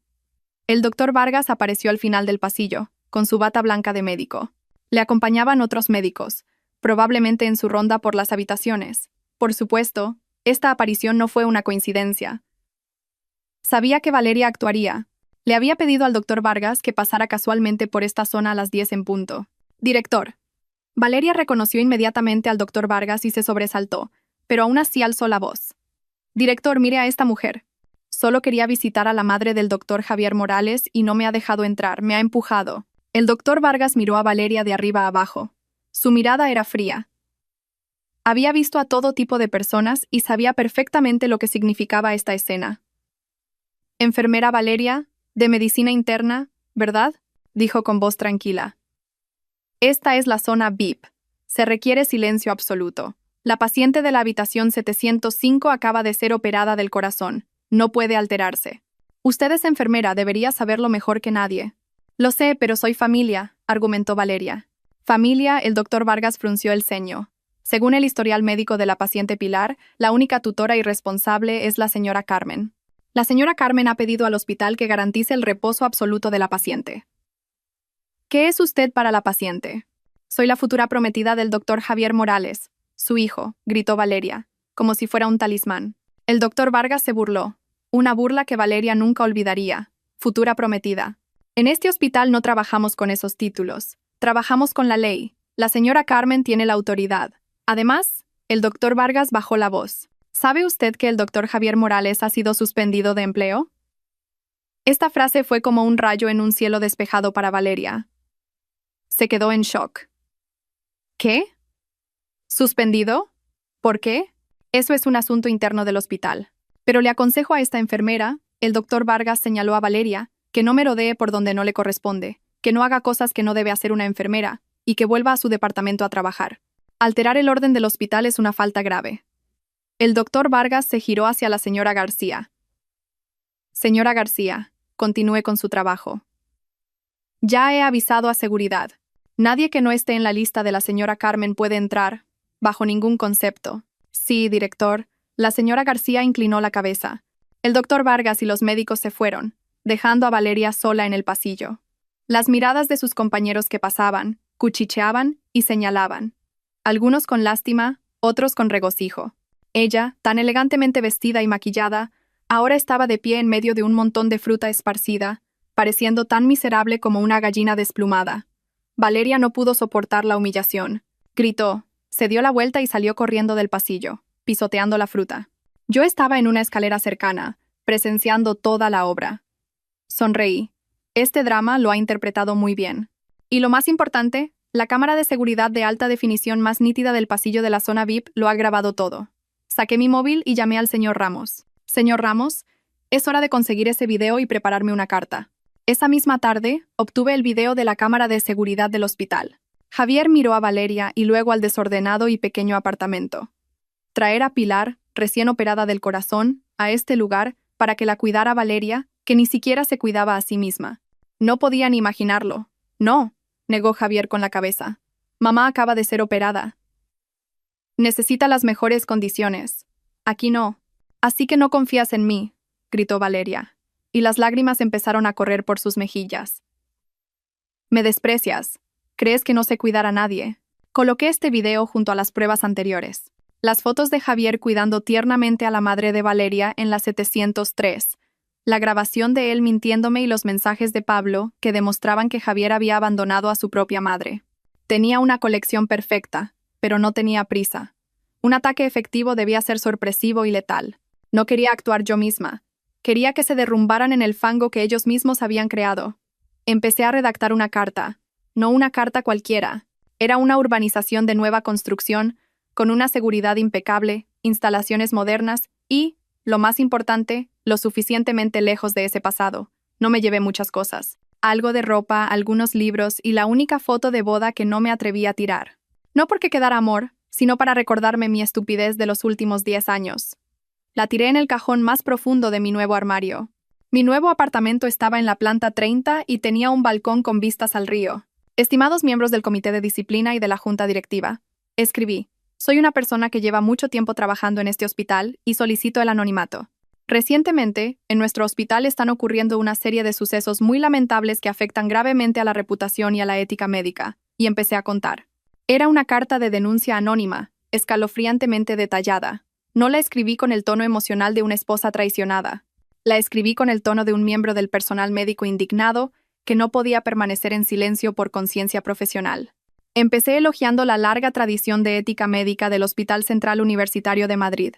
El doctor Vargas apareció al final del pasillo, con su bata blanca de médico. Le acompañaban otros médicos, probablemente en su ronda por las habitaciones. Por supuesto, Esta aparición no fue una coincidencia. Sabía que Valeria actuaría. Le había pedido al doctor Vargas que pasara casualmente por esta zona a las 10 en punto. Director. Valeria reconoció inmediatamente al doctor Vargas y se sobresaltó, pero aún así alzó la voz. Director, mire a esta mujer. Solo quería visitar a la madre del doctor Javier Morales y no me ha dejado entrar, me ha empujado. El doctor Vargas miró a Valeria de arriba a abajo. Su mirada era fría. Había visto a todo tipo de personas y sabía perfectamente lo que significaba esta escena. Enfermera Valeria, de medicina interna, ¿verdad? Dijo con voz tranquila. Esta es la zona VIP. Se requiere silencio absoluto. La paciente de la habitación 705 acaba de ser operada del corazón. No puede alterarse. Usted es enfermera, debería saberlo mejor que nadie. Lo sé, pero soy familia, argumentó Valeria. Familia, el doctor Vargas frunció el ceño. Según el historial médico de la paciente Pilar, la única tutora y responsable es la señora Carmen. La señora Carmen ha pedido al hospital que garantice el reposo absoluto de la paciente. ¿Qué es usted para la paciente? Soy la futura prometida del doctor Javier Morales, su hijo, gritó Valeria, como si fuera un talismán. El doctor Vargas se burló. Una burla que Valeria nunca olvidaría. Futura prometida. En este hospital no trabajamos con esos títulos. Trabajamos con la ley. La señora Carmen tiene la autoridad. Además, el doctor Vargas bajó la voz. ¿Sabe usted que el doctor Javier Morales ha sido suspendido de empleo? Esta frase fue como un rayo en un cielo despejado para Valeria. Se quedó en shock. ¿Qué? ¿Suspendido? ¿Por qué? Eso es un asunto interno del hospital. Pero le aconsejo a esta enfermera, el doctor Vargas señaló a Valeria, que no merodee por donde no le corresponde, que no haga cosas que no debe hacer una enfermera, y que vuelva a su departamento a trabajar. Alterar el orden del hospital es una falta grave. El doctor Vargas se giró hacia la señora García. Señora García, continúe con su trabajo. Ya he avisado a seguridad. Nadie que no esté en la lista de la señora Carmen puede entrar, bajo ningún concepto. Sí, director. La señora García inclinó la cabeza. El doctor Vargas y los médicos se fueron, dejando a Valeria sola en el pasillo. Las miradas de sus compañeros que pasaban, cuchicheaban y señalaban. Algunos con lástima, otros con regocijo. Ella, tan elegantemente vestida y maquillada, ahora estaba de pie en medio de un montón de fruta esparcida, pareciendo tan miserable como una gallina desplumada. Valeria no pudo soportar la humillación. Gritó, se dio la vuelta y salió corriendo del pasillo, pisoteando la fruta. Yo estaba en una escalera cercana, presenciando toda la obra. Sonreí. Este drama lo ha interpretado muy bien. Y lo más importante, la cámara de seguridad de alta definición más nítida del pasillo de la zona VIP lo ha grabado todo. Saqué mi móvil y llamé al señor Ramos. Señor Ramos, es hora de conseguir ese video y prepararme una carta. Esa misma tarde, obtuve el video de la cámara de seguridad del hospital. Javier miró a Valeria y luego al desordenado y pequeño apartamento. Traer a Pilar, recién operada del corazón, a este lugar para que la cuidara Valeria, que ni siquiera se cuidaba a sí misma. No podía ni imaginarlo. No, negó Javier con la cabeza. Mamá acaba de ser operada. Necesita las mejores condiciones. Aquí no. Así que no confías en mí, gritó Valeria, y las lágrimas empezaron a correr por sus mejillas. Me desprecias. ¿Crees que no sé cuidar a nadie? Coloqué este video junto a las pruebas anteriores. Las fotos de Javier cuidando tiernamente a la madre de Valeria en la 703. La grabación de él mintiéndome y los mensajes de Pablo que demostraban que Javier había abandonado a su propia madre. Tenía una colección perfecta, pero no tenía prisa. Un ataque efectivo debía ser sorpresivo y letal. No quería actuar yo misma. Quería que se derrumbaran en el fango que ellos mismos habían creado. Empecé a redactar una carta. No una carta cualquiera. Era una urbanización de nueva construcción, con una seguridad impecable, instalaciones modernas y, lo más importante, lo suficientemente lejos de ese pasado. No me llevé muchas cosas. Algo de ropa, algunos libros y la única foto de boda que no me atreví a tirar. No porque quedara amor, sino para recordarme mi estupidez de los últimos 10 años. La tiré en el cajón más profundo de mi nuevo armario. Mi nuevo apartamento estaba en la planta 30 y tenía un balcón con vistas al río. Estimados miembros del Comité de Disciplina y de la Junta Directiva, escribí, soy una persona que lleva mucho tiempo trabajando en este hospital y solicito el anonimato. Recientemente, en nuestro hospital están ocurriendo una serie de sucesos muy lamentables que afectan gravemente a la reputación y a la ética médica, y empecé a contar. Era una carta de denuncia anónima, escalofriantemente detallada. No la escribí con el tono emocional de una esposa traicionada. La escribí con el tono de un miembro del personal médico indignado que no podía permanecer en silencio por conciencia profesional. Empecé elogiando la larga tradición de ética médica del Hospital Central Universitario de Madrid.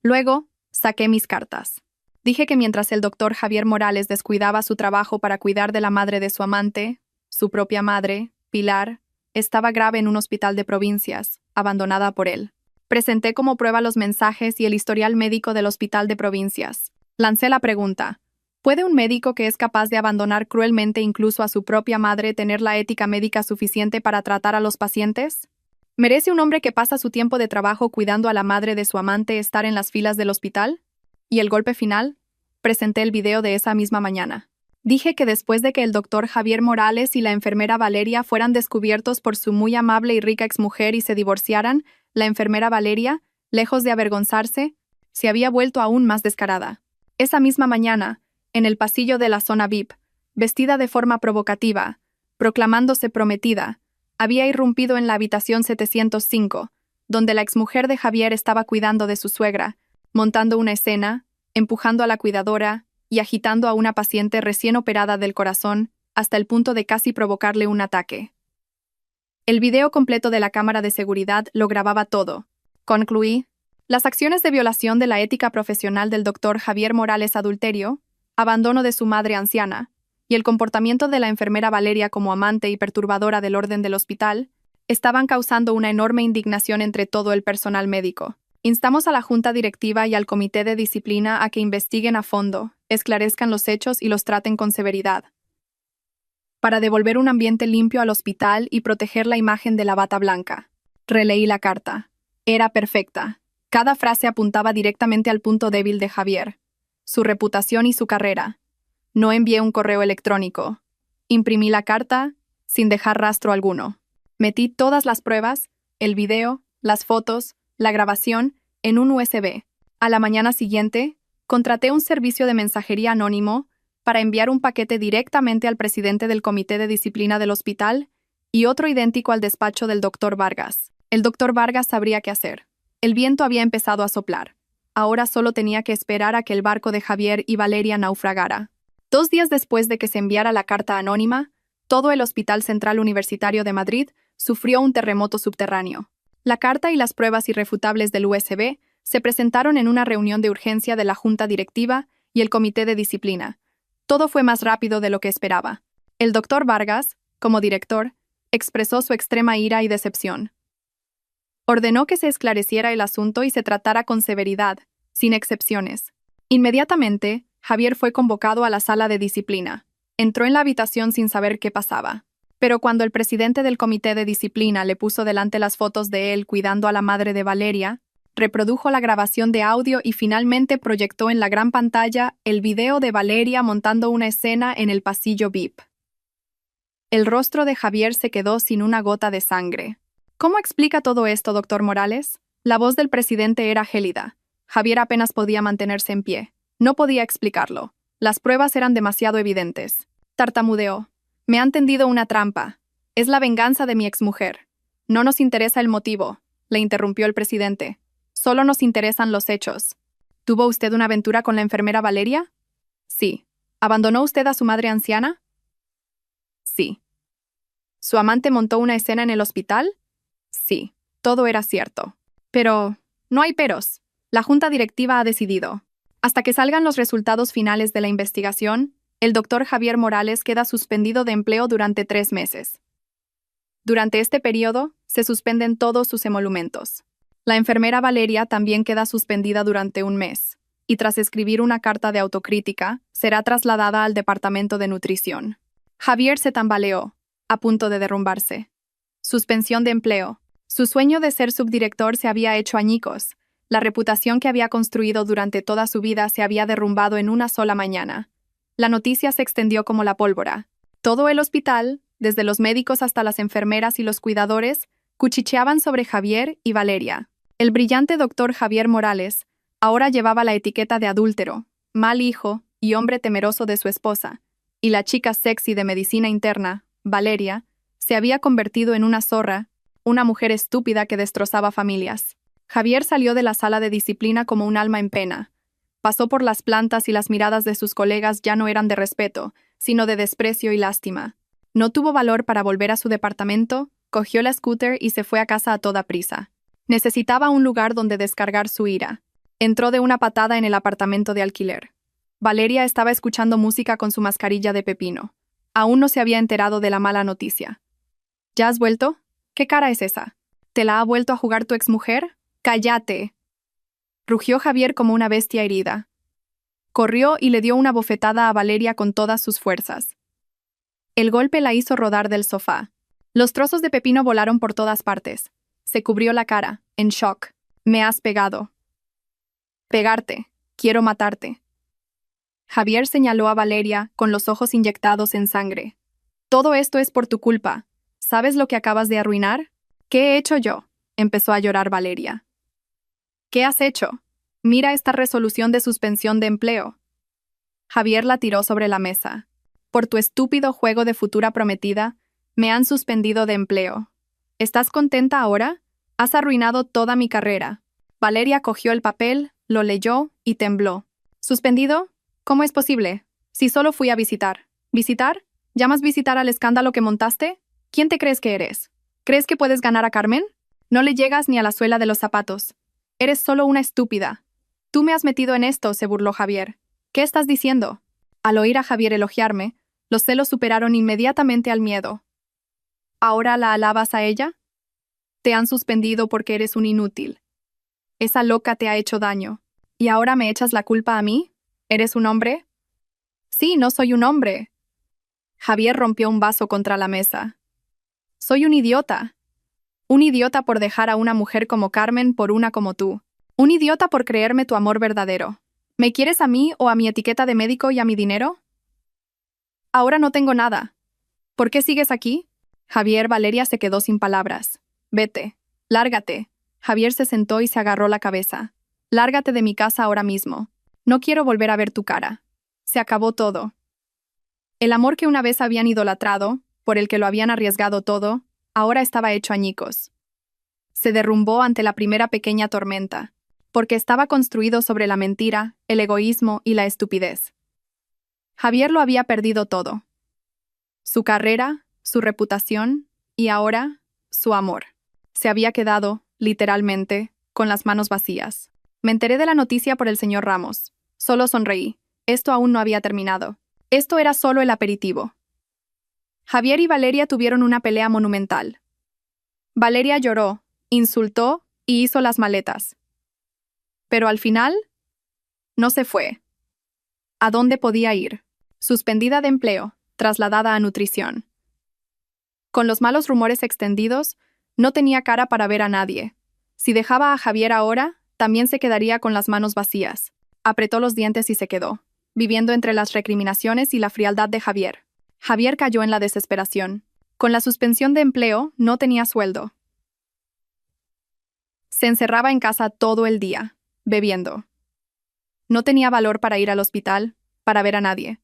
Luego, saqué mis cartas. Dije que mientras el doctor Javier Morales descuidaba su trabajo para cuidar de la madre de su amante, su propia madre, Pilar, estaba grave en un hospital de provincias, abandonada por él. Presenté como prueba los mensajes y el historial médico del hospital de provincias. Lancé la pregunta: ¿puede un médico que es capaz de abandonar cruelmente incluso a su propia madre tener la ética médica suficiente para tratar a los pacientes? ¿Merece un hombre que pasa su tiempo de trabajo cuidando a la madre de su amante estar en las filas del hospital? Y el golpe final, presenté el video de esa misma mañana. Dije que después de que el doctor Javier Morales y la enfermera Valeria fueran descubiertos por su muy amable y rica exmujer y se divorciaran, la enfermera Valeria, lejos de avergonzarse, se había vuelto aún más descarada. Esa misma mañana, en el pasillo de la zona VIP, vestida de forma provocativa, proclamándose prometida, había irrumpido en la habitación 705, donde la exmujer de Javier estaba cuidando de su suegra, montando una escena, empujando a la cuidadora y agitando a una paciente recién operada del corazón hasta el punto de casi provocarle un ataque. El video completo de la cámara de seguridad lo grababa todo. Concluí: las acciones de violación de la ética profesional del doctor Javier Morales, adulterio, abandono de su madre anciana, y el comportamiento de la enfermera Valeria como amante y perturbadora del orden del hospital, estaban causando una enorme indignación entre todo el personal médico. Instamos a la Junta Directiva y al Comité de Disciplina a que investiguen a fondo, esclarezcan los hechos y los traten con severidad, para devolver un ambiente limpio al hospital y proteger la imagen de la bata blanca. Releí la carta. Era perfecta. Cada frase apuntaba directamente al punto débil de Javier: su reputación y su carrera. No envié un correo electrónico. Imprimí la carta sin dejar rastro alguno. Metí todas las pruebas, el video, las fotos, la grabación, en un USB. A la mañana siguiente, contraté un servicio de mensajería anónimo para enviar un paquete directamente al presidente del Comité de Disciplina del hospital y otro idéntico al despacho del doctor Vargas. El doctor Vargas sabría qué hacer. El viento había empezado a soplar. Ahora solo tenía que esperar a que el barco de Javier y Valeria naufragara. 2 días después de que se enviara la carta anónima, todo el Hospital Central Universitario de Madrid sufrió un terremoto subterráneo. La carta y las pruebas irrefutables del USB se presentaron en una reunión de urgencia de la Junta Directiva y el Comité de Disciplina. Todo fue más rápido de lo que esperaba. El doctor Vargas, como director, expresó su extrema ira y decepción. Ordenó que se esclareciera el asunto y se tratara con severidad, sin excepciones. Inmediatamente, Javier fue convocado a la sala de disciplina. Entró en la habitación sin saber qué pasaba. Pero cuando el presidente del Comité de Disciplina le puso delante las fotos de él cuidando a la madre de Valeria, reprodujo la grabación de audio y finalmente proyectó en la gran pantalla el video de Valeria montando una escena en el pasillo VIP. El rostro de Javier se quedó sin una gota de sangre. ¿Cómo explica todo esto, doctor Morales? La voz del presidente era gélida. Javier apenas podía mantenerse en pie. No podía explicarlo. Las pruebas eran demasiado evidentes. Tartamudeó. Me han tendido una trampa. Es la venganza de mi exmujer. No nos interesa el motivo, le interrumpió el presidente. Solo nos interesan los hechos. ¿Tuvo usted una aventura con la enfermera Valeria? Sí. ¿Abandonó usted a su madre anciana? Sí. ¿Su amante montó una escena en el hospital? Sí. Todo era cierto. Pero no hay peros. La Junta Directiva ha decidido. Hasta que salgan los resultados finales de la investigación, el doctor Javier Morales queda suspendido de empleo durante 3 meses. Durante este periodo, se suspenden todos sus emolumentos. La enfermera Valeria también queda suspendida durante 1 mes, y tras escribir una carta de autocrítica, será trasladada al departamento de nutrición. Javier se tambaleó, a punto de derrumbarse. Suspensión de empleo. Su sueño de ser subdirector se había hecho añicos. La reputación que había construido durante toda su vida se había derrumbado en una sola mañana. La noticia se extendió como la pólvora. Todo el hospital, desde los médicos hasta las enfermeras y los cuidadores, cuchicheaban sobre Javier y Valeria. El brillante doctor Javier Morales ahora llevaba la etiqueta de adúltero, mal hijo y hombre temeroso de su esposa, y la chica sexy de medicina interna, Valeria, se había convertido en una zorra, una mujer estúpida que destrozaba familias. Javier salió de la sala de disciplina como un alma en pena. Pasó por las plantas y las miradas de sus colegas ya no eran de respeto, sino de desprecio y lástima. No tuvo valor para volver a su departamento, cogió la scooter y se fue a casa a toda prisa. Necesitaba un lugar donde descargar su ira. Entró de una patada en el apartamento de alquiler. Valeria estaba escuchando música con su mascarilla de pepino. Aún no se había enterado de la mala noticia. ¿Ya has vuelto? ¿Qué cara es esa? ¿Te la ha vuelto a jugar tu exmujer? ¡Cállate! Rugió Javier como una bestia herida. Corrió y le dio una bofetada a Valeria con todas sus fuerzas. El golpe la hizo rodar del sofá. Los trozos de pepino volaron por todas partes. Se cubrió la cara, en shock. «Me has pegado». «Pegarte. Quiero matarte». Javier señaló a Valeria, con los ojos inyectados en sangre. «Todo esto es por tu culpa. ¿Sabes lo que acabas de arruinar?» «¿Qué he hecho yo?», empezó a llorar Valeria. «¿Qué has hecho? Mira esta resolución de suspensión de empleo». Javier la tiró sobre la mesa. «Por tu estúpido juego de futura prometida, me han suspendido de empleo. ¿Estás contenta ahora? Has arruinado toda mi carrera». Valeria cogió el papel, lo leyó y tembló. «¿Suspendido? ¿Cómo es posible? Si solo fui a visitar». «¿Visitar? ¿Llamas visitar al escándalo que montaste? ¿Quién te crees que eres? ¿Crees que puedes ganar a Carmen? No le llegas ni a la suela de los zapatos. Eres solo una estúpida». «Tú me has metido en esto», se burló Javier. «¿Qué estás diciendo?» Al oír a Javier elogiarme, los celos superaron inmediatamente al miedo. ¿Ahora la alabas a ella? Te han suspendido porque eres un inútil. Esa loca te ha hecho daño. ¿Y ahora me echas la culpa a mí? ¿Eres un hombre? Sí, no soy un hombre. Javier rompió un vaso contra la mesa. Soy un idiota. Un idiota por dejar a una mujer como Carmen por una como tú. Un idiota por creerme tu amor verdadero. ¿Me quieres a mí o a mi etiqueta de médico y a mi dinero? Ahora no tengo nada. ¿Por qué sigues aquí? Javier, Valeria se quedó sin palabras. Vete. Lárgate. Javier se sentó y se agarró la cabeza. Lárgate de mi casa ahora mismo. No quiero volver a ver tu cara. Se acabó todo. El amor que una vez habían idolatrado, por el que lo habían arriesgado todo, ahora estaba hecho añicos. Se derrumbó ante la primera pequeña tormenta, porque estaba construido sobre la mentira, el egoísmo y la estupidez. Javier lo había perdido todo. Su carrera, su reputación y ahora, su amor. Se había quedado, literalmente, con las manos vacías. Me enteré de la noticia por el señor Ramos. Solo sonreí. Esto aún no había terminado. Esto era solo el aperitivo. Javier y Valeria tuvieron una pelea monumental. Valeria lloró, insultó y hizo las maletas. Pero al final, no se fue. ¿A dónde podía ir? Suspendida de empleo, trasladada a nutrición. Con los malos rumores extendidos, no tenía cara para ver a nadie. Si dejaba a Javier ahora, también se quedaría con las manos vacías. Apretó los dientes y se quedó, viviendo entre las recriminaciones y la frialdad de Javier. Javier cayó en la desesperación. Con la suspensión de empleo, no tenía sueldo. Se encerraba en casa todo el día, bebiendo. No tenía valor para ir al hospital, para ver a nadie.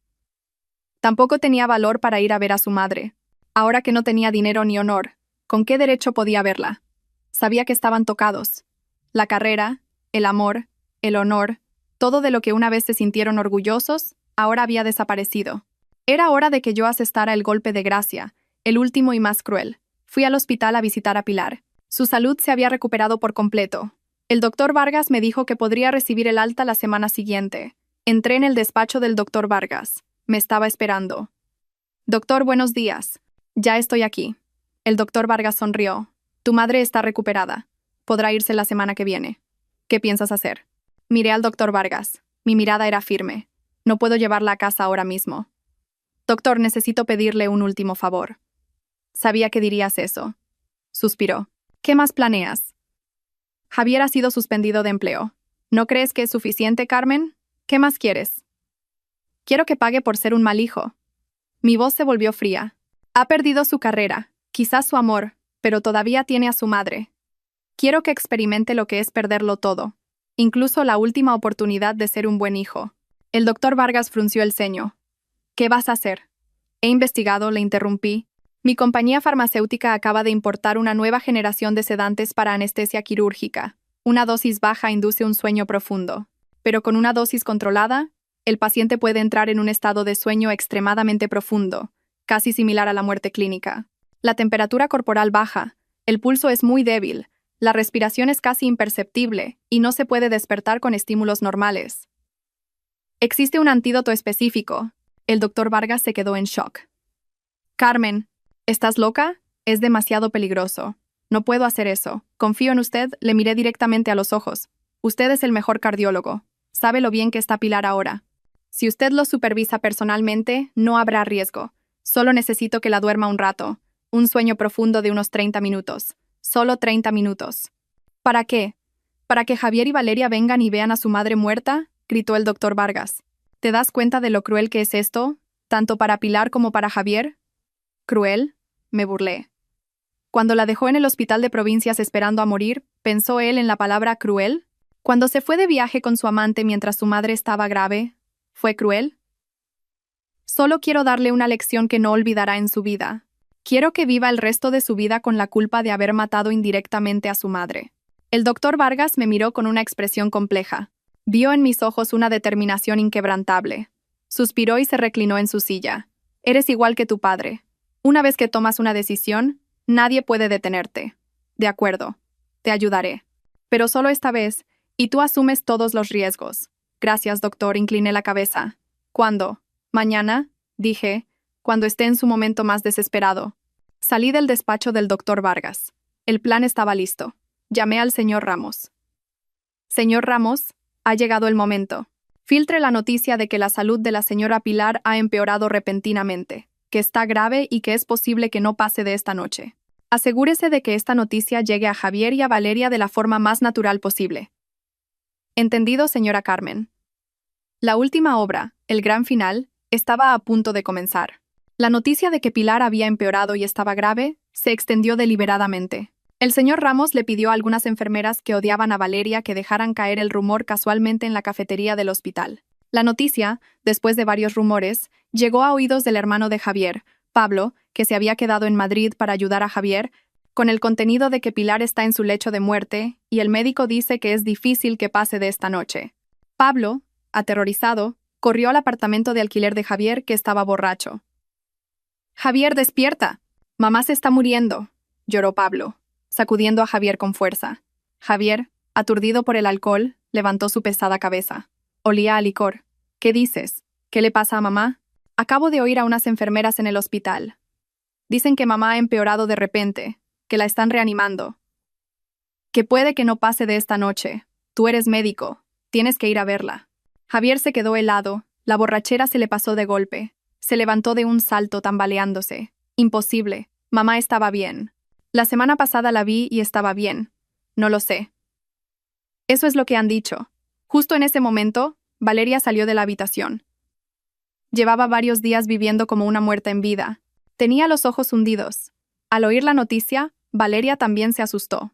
Tampoco tenía valor para ir a ver a su madre. Ahora que no tenía dinero ni honor, ¿con qué derecho podía verla? Sabía que estaban tocados. La carrera, el amor, el honor, todo de lo que una vez se sintieron orgullosos, ahora había desaparecido. Era hora de que yo asestara el golpe de gracia, el último y más cruel. Fui al hospital a visitar a Pilar. Su salud se había recuperado por completo. El doctor Vargas me dijo que podría recibir el alta la semana siguiente. Entré en el despacho del doctor Vargas. Me estaba esperando. «Doctor, buenos días. Ya estoy aquí». El doctor Vargas sonrió. «Tu madre está recuperada. Podrá irse la semana que viene. ¿Qué piensas hacer?» Miré al doctor Vargas. Mi mirada era firme. «No puedo llevarla a casa ahora mismo». «Doctor, necesito pedirle un último favor». «Sabía que dirías eso». Suspiró. «¿Qué más planeas?» «Javier ha sido suspendido de empleo. ¿No crees que es suficiente, Carmen? ¿Qué más quieres?» «Quiero que pague por ser un mal hijo». Mi voz se volvió fría. «Ha perdido su carrera, quizás su amor, pero todavía tiene a su madre. Quiero que experimente lo que es perderlo todo, incluso la última oportunidad de ser un buen hijo». El doctor Vargas frunció el ceño. «¿Qué vas a hacer?» «He investigado», le interrumpí. «Mi compañía farmacéutica acaba de importar una nueva generación de sedantes para anestesia quirúrgica. Una dosis baja induce un sueño profundo, pero con una dosis controlada, el paciente puede entrar en un estado de sueño extremadamente profundo, casi similar a la muerte clínica. La temperatura corporal baja, el pulso es muy débil, la respiración es casi imperceptible y no se puede despertar con estímulos normales. Existe un antídoto específico. El doctor Vargas se quedó en shock. Carmen, ¿estás loca? Es demasiado peligroso. No puedo hacer eso. Confío en usted, le miré directamente a los ojos. Usted es el mejor cardiólogo. Sabe lo bien que está Pilar ahora. Si usted lo supervisa personalmente, no habrá riesgo. Solo necesito que la duerma un rato. Un sueño profundo de unos 30 minutos. Solo 30 minutos. ¿Para qué? ¿Para que Javier y Valeria vengan y vean a su madre muerta? Gritó el doctor Vargas. ¿Te das cuenta de lo cruel que es esto? ¿Tanto para Pilar como para Javier? ¿Cruel? Me burlé. Cuando la dejó en el hospital de provincias esperando a morir, ¿pensó él en la palabra cruel? Cuando se fue de viaje con su amante mientras su madre estaba grave, ¿fue cruel? Solo quiero darle una lección que no olvidará en su vida. Quiero que viva el resto de su vida con la culpa de haber matado indirectamente a su madre. El doctor Vargas me miró con una expresión compleja. Vio en mis ojos una determinación inquebrantable. Suspiró y se reclinó en su silla. Eres igual que tu padre. Una vez que tomas una decisión, nadie puede detenerte. De acuerdo. Te ayudaré. Pero solo esta vez, y tú asumes todos los riesgos. Gracias, doctor, incliné la cabeza. ¿Cuándo? Mañana, dije, cuando esté en su momento más desesperado. Salí del despacho del doctor Vargas. El plan estaba listo. Llamé al señor Ramos. Señor Ramos, ha llegado el momento. Filtre la noticia de que la salud de la señora Pilar ha empeorado repentinamente, que está grave y que es posible que no pase de esta noche. Asegúrese de que esta noticia llegue a Javier y a Valeria de la forma más natural posible. Entendido, señora Carmen. La última obra, el gran final, estaba a punto de comenzar. La noticia de que Pilar había empeorado y estaba grave se extendió deliberadamente. El señor Ramos le pidió a algunas enfermeras que odiaban a Valeria que dejaran caer el rumor casualmente en la cafetería del hospital. La noticia, después de varios rumores, llegó a oídos del hermano de Javier, Pablo, que se había quedado en Madrid para ayudar a Javier, con el contenido de que Pilar está en su lecho de muerte y el médico dice que es difícil que pase de esta noche. Pablo, aterrorizado, corrió al apartamento de alquiler de Javier, que estaba borracho. «Javier, despierta. Mamá se está muriendo», lloró Pablo, sacudiendo a Javier con fuerza. Javier, aturdido por el alcohol, levantó su pesada cabeza. Olía a licor. «¿Qué dices? ¿Qué le pasa a mamá?» «Acabo de oír a unas enfermeras en el hospital. Dicen que mamá ha empeorado de repente, que la están reanimando. Que puede que no pase de esta noche. Tú eres médico. Tienes que ir a verla». Javier se quedó helado. La borrachera se le pasó de golpe. Se levantó de un salto tambaleándose. «Imposible. Mamá estaba bien. La semana pasada la vi y estaba bien. No lo sé». «Eso es lo que han dicho». Justo en ese momento, Valeria salió de la habitación. Llevaba varios días viviendo como una muerta en vida. Tenía los ojos hundidos. Al oír la noticia, Valeria también se asustó.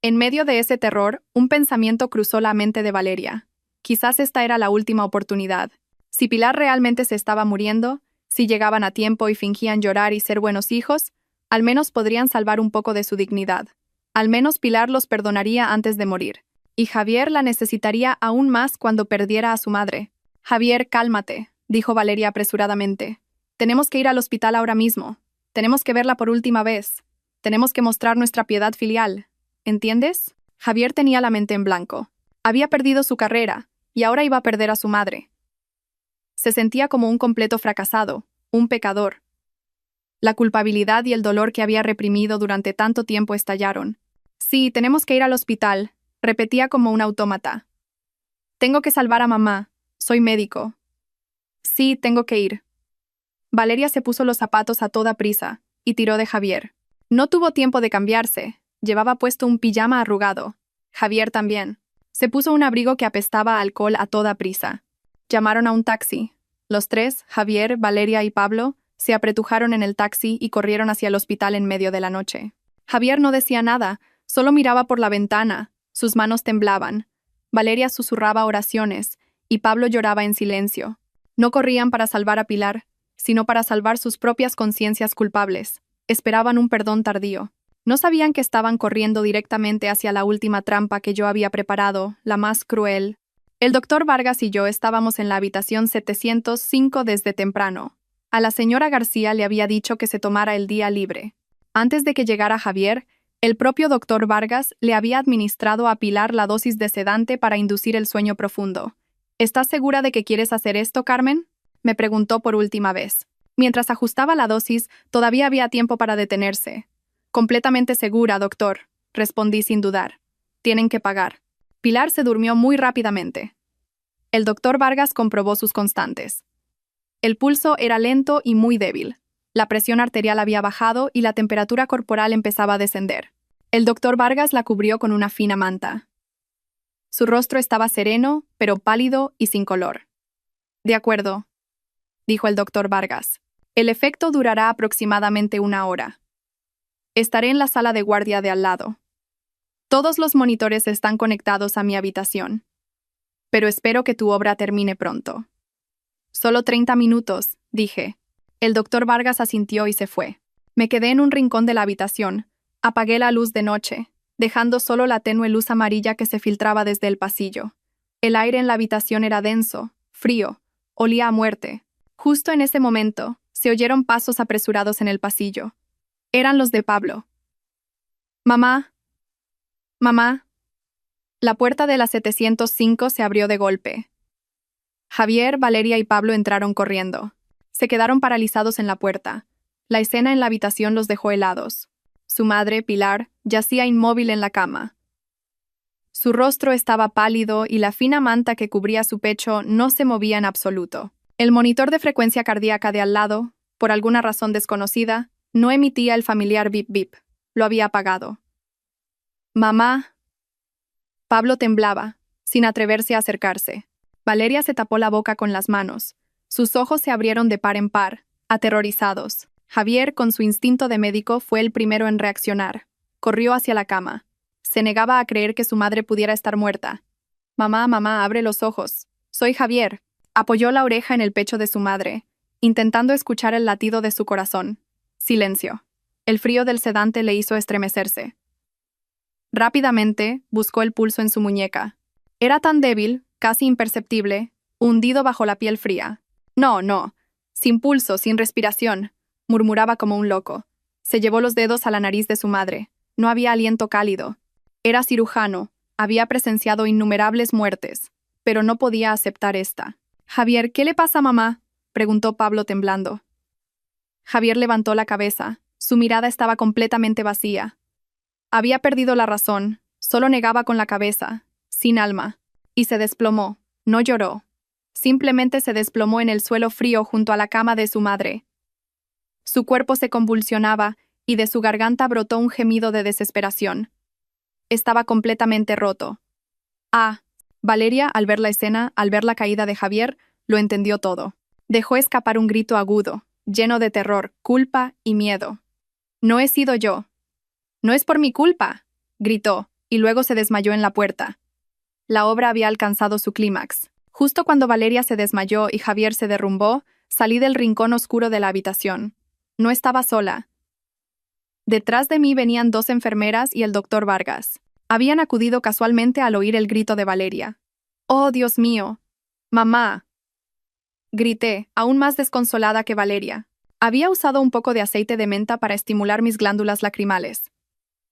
En medio de ese terror, un pensamiento cruzó la mente de Valeria. Quizás esta era la última oportunidad. Si Pilar realmente se estaba muriendo, si llegaban a tiempo y fingían llorar y ser buenos hijos, al menos podrían salvar un poco de su dignidad. Al menos Pilar los perdonaría antes de morir. Y Javier la necesitaría aún más cuando perdiera a su madre. «Javier, cálmate», dijo Valeria apresuradamente. «Tenemos que ir al hospital ahora mismo. Tenemos que verla por última vez. Tenemos que mostrar nuestra piedad filial. ¿Entiendes?» Javier tenía la mente en blanco. Había perdido su carrera, y ahora iba a perder a su madre. Se sentía como un completo fracasado, un pecador. La culpabilidad y el dolor que había reprimido durante tanto tiempo estallaron. «Sí, tenemos que ir al hospital», repetía como un autómata. «Tengo que salvar a mamá. Soy médico». «Sí, tengo que ir». Valeria se puso los zapatos a toda prisa y tiró de Javier. No tuvo tiempo de cambiarse. Llevaba puesto un pijama arrugado. Javier también. Se puso un abrigo que apestaba a alcohol a toda prisa. Llamaron a un taxi. Los tres, Javier, Valeria y Pablo, se apretujaron en el taxi y corrieron hacia el hospital en medio de la noche. Javier no decía nada, solo miraba por la ventana. Sus manos temblaban. Valeria susurraba oraciones, y Pablo lloraba en silencio. No corrían para salvar a Pilar, sino para salvar sus propias conciencias culpables. Esperaban un perdón tardío. No sabían que estaban corriendo directamente hacia la última trampa que yo había preparado, la más cruel. El doctor Vargas y yo estábamos en la habitación 705 desde temprano. A la señora García le había dicho que se tomara el día libre. Antes de que llegara Javier, el propio doctor Vargas le había administrado a Pilar la dosis de sedante para inducir el sueño profundo. ¿Estás segura de que quieres hacer esto, Carmen?, me preguntó por última vez. Mientras ajustaba la dosis, todavía había tiempo para detenerse. Completamente segura, doctor, respondí sin dudar. Tienen que pagar. Pilar se durmió muy rápidamente. El doctor Vargas comprobó sus constantes. El pulso era lento y muy débil. La presión arterial había bajado y la temperatura corporal empezaba a descender. El doctor Vargas la cubrió con una fina manta. Su rostro estaba sereno, pero pálido y sin color. De acuerdo, dijo el doctor Vargas. El efecto durará aproximadamente 1 hora. Estaré en la sala de guardia de al lado. Todos los monitores están conectados a mi habitación. Pero espero que tu obra termine pronto. Solo 30 minutos, dije. El doctor Vargas asintió y se fue. Me quedé en un rincón de la habitación. Apagué la luz de noche, dejando solo la tenue luz amarilla que se filtraba desde el pasillo. El aire en la habitación era denso, frío, olía a muerte. Justo en ese momento, se oyeron pasos apresurados en el pasillo. Eran los de Pablo. «Mamá. Mamá». La puerta de la 705 se abrió de golpe. Javier, Valeria y Pablo entraron corriendo. Se quedaron paralizados en la puerta. La escena en la habitación los dejó helados. Su madre, Pilar, yacía inmóvil en la cama. Su rostro estaba pálido y la fina manta que cubría su pecho no se movía en absoluto. El monitor de frecuencia cardíaca de al lado, por alguna razón desconocida, no emitía el familiar bip bip. Lo había apagado. «Mamá». Pablo temblaba, sin atreverse a acercarse. Valeria se tapó la boca con las manos. Sus ojos se abrieron de par en par, aterrorizados. Javier, con su instinto de médico, fue el primero en reaccionar. Corrió hacia la cama. Se negaba a creer que su madre pudiera estar muerta. «Mamá, mamá, abre los ojos. Soy Javier». Apoyó la oreja en el pecho de su madre, intentando escuchar el latido de su corazón. Silencio. El frío del sedante le hizo estremecerse. Rápidamente, buscó el pulso en su muñeca. Era tan débil, casi imperceptible, hundido bajo la piel fría. «No, no. Sin pulso, sin respiración», murmuraba como un loco. Se llevó los dedos a la nariz de su madre. No había aliento cálido. Era cirujano, había presenciado innumerables muertes, pero no podía aceptar esta. «Javier, ¿qué le pasa a mamá?», preguntó Pablo temblando. Javier levantó la cabeza. Su mirada estaba completamente vacía. Había perdido la razón, solo negaba con la cabeza, sin alma, y se desplomó. No lloró. Simplemente se desplomó en el suelo frío junto a la cama de su madre. Su cuerpo se convulsionaba y de su garganta brotó un gemido de desesperación. Estaba completamente roto. Valeria, al ver la escena, al ver la caída de Javier, lo entendió todo. Dejó escapar un grito agudo, lleno de terror, culpa y miedo. «No he sido yo». «No es por mi culpa», gritó, y luego se desmayó en la puerta. La obra había alcanzado su clímax. Justo cuando Valeria se desmayó y Javier se derrumbó, salí del rincón oscuro de la habitación. No estaba sola. Detrás de mí venían 2 enfermeras y el doctor Vargas. Habían acudido casualmente al oír el grito de Valeria. «¡Oh, Dios mío! ¡Mamá!», grité, aún más desconsolada que Valeria. Había usado un poco de aceite de menta para estimular mis glándulas lacrimales.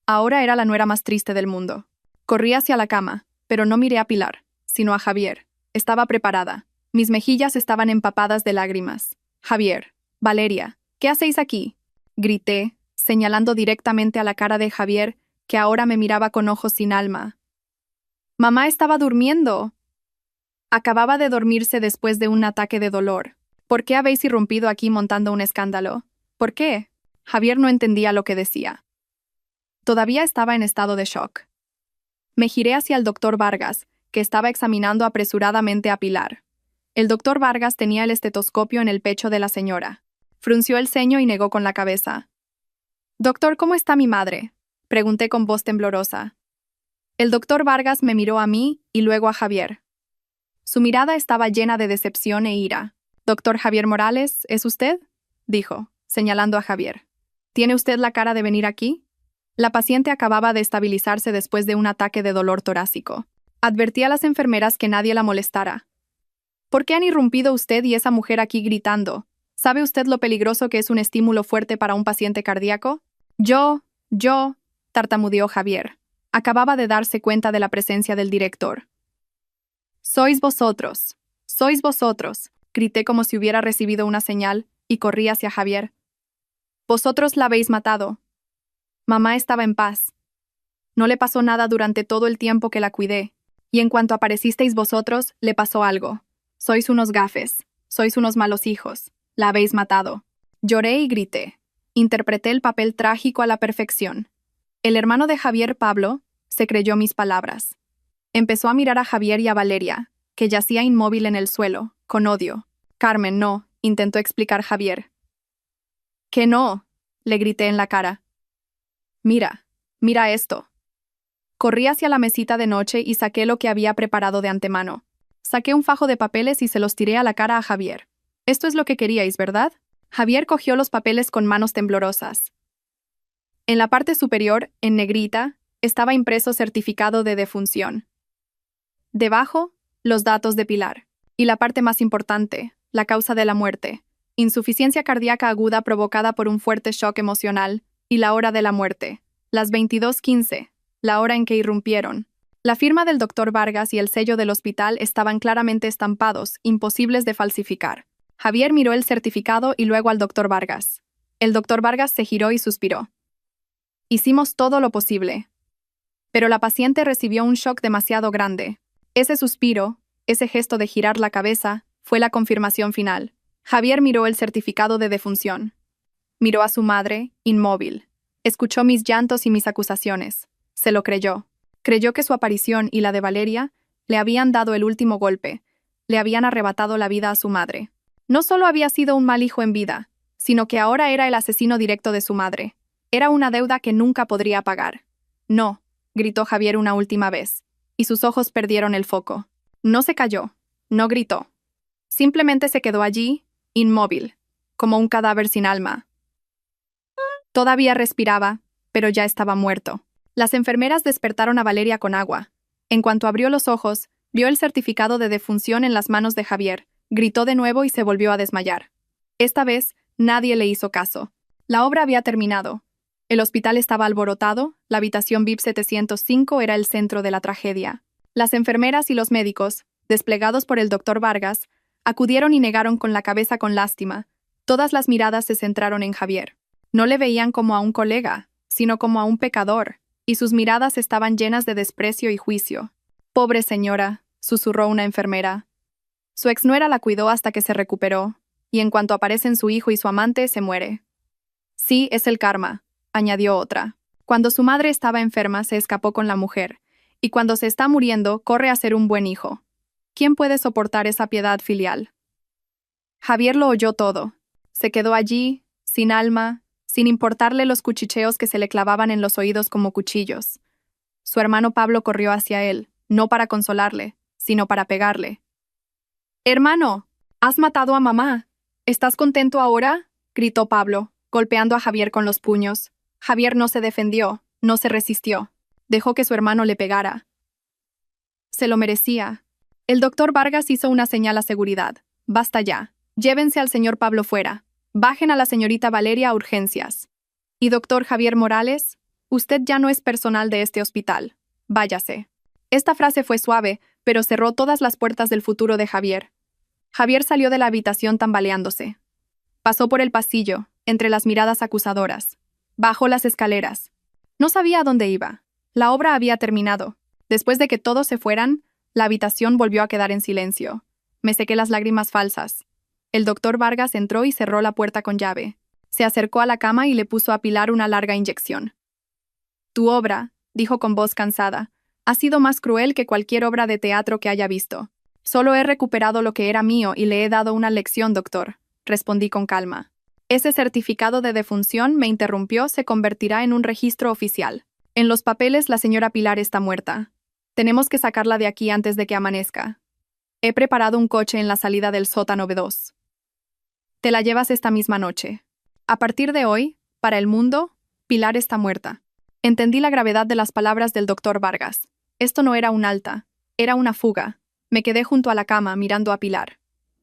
Ahora era la nuera más triste del mundo. Corrí hacia la cama, pero no miré a Pilar, sino a Javier. Estaba preparada. Mis mejillas estaban empapadas de lágrimas. «Javier, Valeria, ¿qué hacéis aquí?», grité, señalando directamente a la cara de Javier, que ahora me miraba con ojos sin alma. «Mamá estaba durmiendo». «Acababa de dormirse después de un ataque de dolor. ¿Por qué habéis irrumpido aquí montando un escándalo? ¿Por qué?». Javier no entendía lo que decía. Todavía estaba en estado de shock. Me giré hacia el doctor Vargas, que estaba examinando apresuradamente a Pilar. El doctor Vargas tenía el estetoscopio en el pecho de la señora. Frunció el ceño y negó con la cabeza. «Doctor, ¿cómo está mi madre?», pregunté con voz temblorosa. El doctor Vargas me miró a mí y luego a Javier. Su mirada estaba llena de decepción e ira. «Doctor Javier Morales, ¿es usted?», dijo, señalando a Javier. «¿Tiene usted la cara de venir aquí?». La paciente acababa de estabilizarse después de un ataque de dolor torácico. Advertí a las enfermeras que nadie la molestara. ¿Por qué han irrumpido usted y esa mujer aquí gritando? ¿Sabe usted lo peligroso que es un estímulo fuerte para un paciente cardíaco? Yo, tartamudeó Javier. Acababa de darse cuenta de la presencia del director. Sois vosotros, grité como si hubiera recibido una señal y corrí hacia Javier. Vosotros la habéis matado. Mamá estaba en paz. No le pasó nada durante todo el tiempo que la cuidé, y en cuanto aparecisteis vosotros, le pasó algo. Sois unos gafes, sois unos malos hijos, la habéis matado. Lloré y grité. Interpreté el papel trágico a la perfección. El hermano de Javier, Pablo, se creyó mis palabras. Empezó a mirar a Javier y a Valeria, que yacía inmóvil en el suelo, con odio. Carmen, no, intentó explicar Javier. —¿Que no? —le grité en la cara. Mira esto. Corrí hacia la mesita de noche y saqué lo que había preparado de antemano. Saqué un fajo de papeles y se los tiré a la cara a Javier. Esto es lo que queríais, ¿verdad? Javier cogió los papeles con manos temblorosas. En la parte superior, en negrita, estaba impreso certificado de defunción. Debajo, los datos de Pilar. Y la parte más importante, la causa de la muerte. Insuficiencia cardíaca aguda provocada por un fuerte shock emocional, y la hora de la muerte. Las 22:15, la hora en que irrumpieron. La firma del doctor Vargas y el sello del hospital estaban claramente estampados, imposibles de falsificar. Javier miró el certificado y luego al doctor Vargas. El doctor Vargas se giró y suspiró. Hicimos todo lo posible. Pero la paciente recibió un shock demasiado grande. Ese suspiro, ese gesto de girar la cabeza, fue la confirmación final. Javier miró el certificado de defunción. Miró a su madre, inmóvil. Escuchó mis llantos y mis acusaciones. Se lo creyó. Creyó que su aparición y la de Valeria le habían dado el último golpe, le habían arrebatado la vida a su madre. No solo había sido un mal hijo en vida, sino que ahora era el asesino directo de su madre. Era una deuda que nunca podría pagar. No, gritó Javier una última vez, y sus ojos perdieron el foco. No se cayó, no gritó. Simplemente se quedó allí, inmóvil, como un cadáver sin alma. Todavía respiraba, pero ya estaba muerto. Las enfermeras despertaron a Valeria con agua. En cuanto abrió los ojos, vio el certificado de defunción en las manos de Javier, gritó de nuevo y se volvió a desmayar. Esta vez, nadie le hizo caso. La obra había terminado. El hospital estaba alborotado, la habitación VIP 705 era el centro de la tragedia. Las enfermeras y los médicos, desplegados por el doctor Vargas, acudieron y negaron con la cabeza con lástima. Todas las miradas se centraron en Javier. No le veían como a un colega, sino como a un pecador, y sus miradas estaban llenas de desprecio y juicio. «Pobre señora», susurró una enfermera. Su exnuera la cuidó hasta que se recuperó, y en cuanto aparecen su hijo y su amante, se muere. «Sí, es el karma», añadió otra. Cuando su madre estaba enferma, se escapó con la mujer, y cuando se está muriendo, corre a ser un buen hijo. ¿Quién puede soportar esa piedad filial? Javier lo oyó todo. Se quedó allí, sin alma, sin importarle los cuchicheos que se le clavaban en los oídos como cuchillos. Su hermano Pablo corrió hacia él, no para consolarle, sino para pegarle. «Hermano, has matado a mamá. ¿Estás contento ahora?», gritó Pablo, golpeando a Javier con los puños. Javier no se defendió, no se resistió. Dejó que su hermano le pegara. Se lo merecía. El doctor Vargas hizo una señal a seguridad. «Basta ya. Llévense al señor Pablo fuera. Bajen a la señorita Valeria a urgencias. Y doctor Javier Morales, usted ya no es personal de este hospital. Váyase». Esta frase fue suave, pero cerró todas las puertas del futuro de Javier. Javier salió de la habitación tambaleándose. Pasó por el pasillo, entre las miradas acusadoras. Bajó las escaleras. No sabía a dónde iba. La obra había terminado. Después de que todos se fueran, la habitación volvió a quedar en silencio. Me sequé las lágrimas falsas. El doctor Vargas entró y cerró la puerta con llave. Se acercó a la cama y le puso a Pilar una larga inyección. «Tu obra», dijo con voz cansada, «ha sido más cruel que cualquier obra de teatro que haya visto. Solo he recuperado lo que era mío y le he dado una lección, doctor», respondí con calma. «Ese certificado de defunción», me interrumpió, «se convertirá en un registro oficial. En los papeles la señora Pilar está muerta. Tenemos que sacarla de aquí antes de que amanezca. He preparado un coche en la salida del sótano B2. Te la llevas esta misma noche. A partir de hoy, para el mundo, Pilar está muerta». Entendí la gravedad de las palabras del doctor Vargas. Esto no era un alta, era una fuga. Me quedé junto a la cama mirando a Pilar.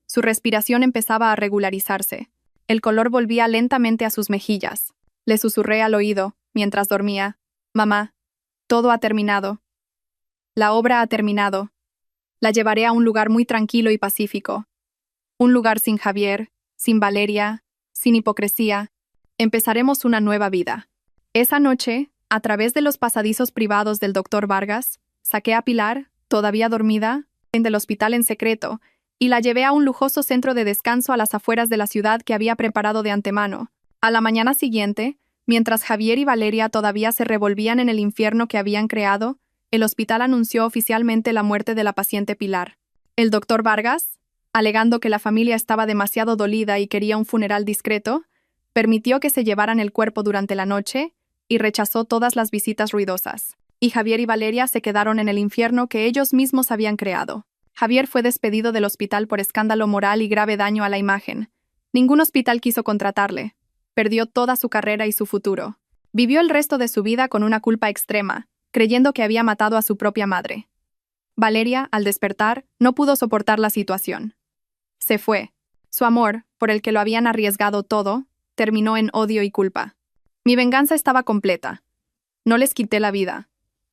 Su respiración empezaba a regularizarse. El color volvía lentamente a sus mejillas. Le susurré al oído, mientras dormía: «Mamá, todo ha terminado. La obra ha terminado. La llevaré a un lugar muy tranquilo y pacífico. Un lugar sin Javier, sin Valeria, sin hipocresía. Empezaremos una nueva vida». Esa noche, a través de los pasadizos privados del doctor Vargas, saqué a Pilar, todavía dormida, del hospital en secreto, y la llevé a un lujoso centro de descanso a las afueras de la ciudad que había preparado de antemano. A la mañana siguiente, mientras Javier y Valeria todavía se revolvían en el infierno que habían creado, el hospital anunció oficialmente la muerte de la paciente Pilar. El doctor Vargas, alegando que la familia estaba demasiado dolida y quería un funeral discreto, permitió que se llevaran el cuerpo durante la noche y rechazó todas las visitas ruidosas. Y Javier y Valeria se quedaron en el infierno que ellos mismos habían creado. Javier fue despedido del hospital por escándalo moral y grave daño a la imagen. Ningún hospital quiso contratarle. Perdió toda su carrera y su futuro. Vivió el resto de su vida con una culpa extrema, creyendo que había matado a su propia madre. Valeria, al despertar, no pudo soportar la situación. Se fue. Su amor, por el que lo habían arriesgado todo, terminó en odio y culpa. Mi venganza estaba completa. No les quité la vida.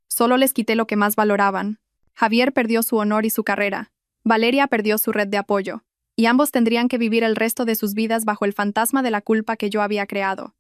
Solo les quité lo que más valoraban. Javier perdió su honor y su carrera. Valeria perdió su red de apoyo. Y ambos tendrían que vivir el resto de sus vidas bajo el fantasma de la culpa que yo había creado.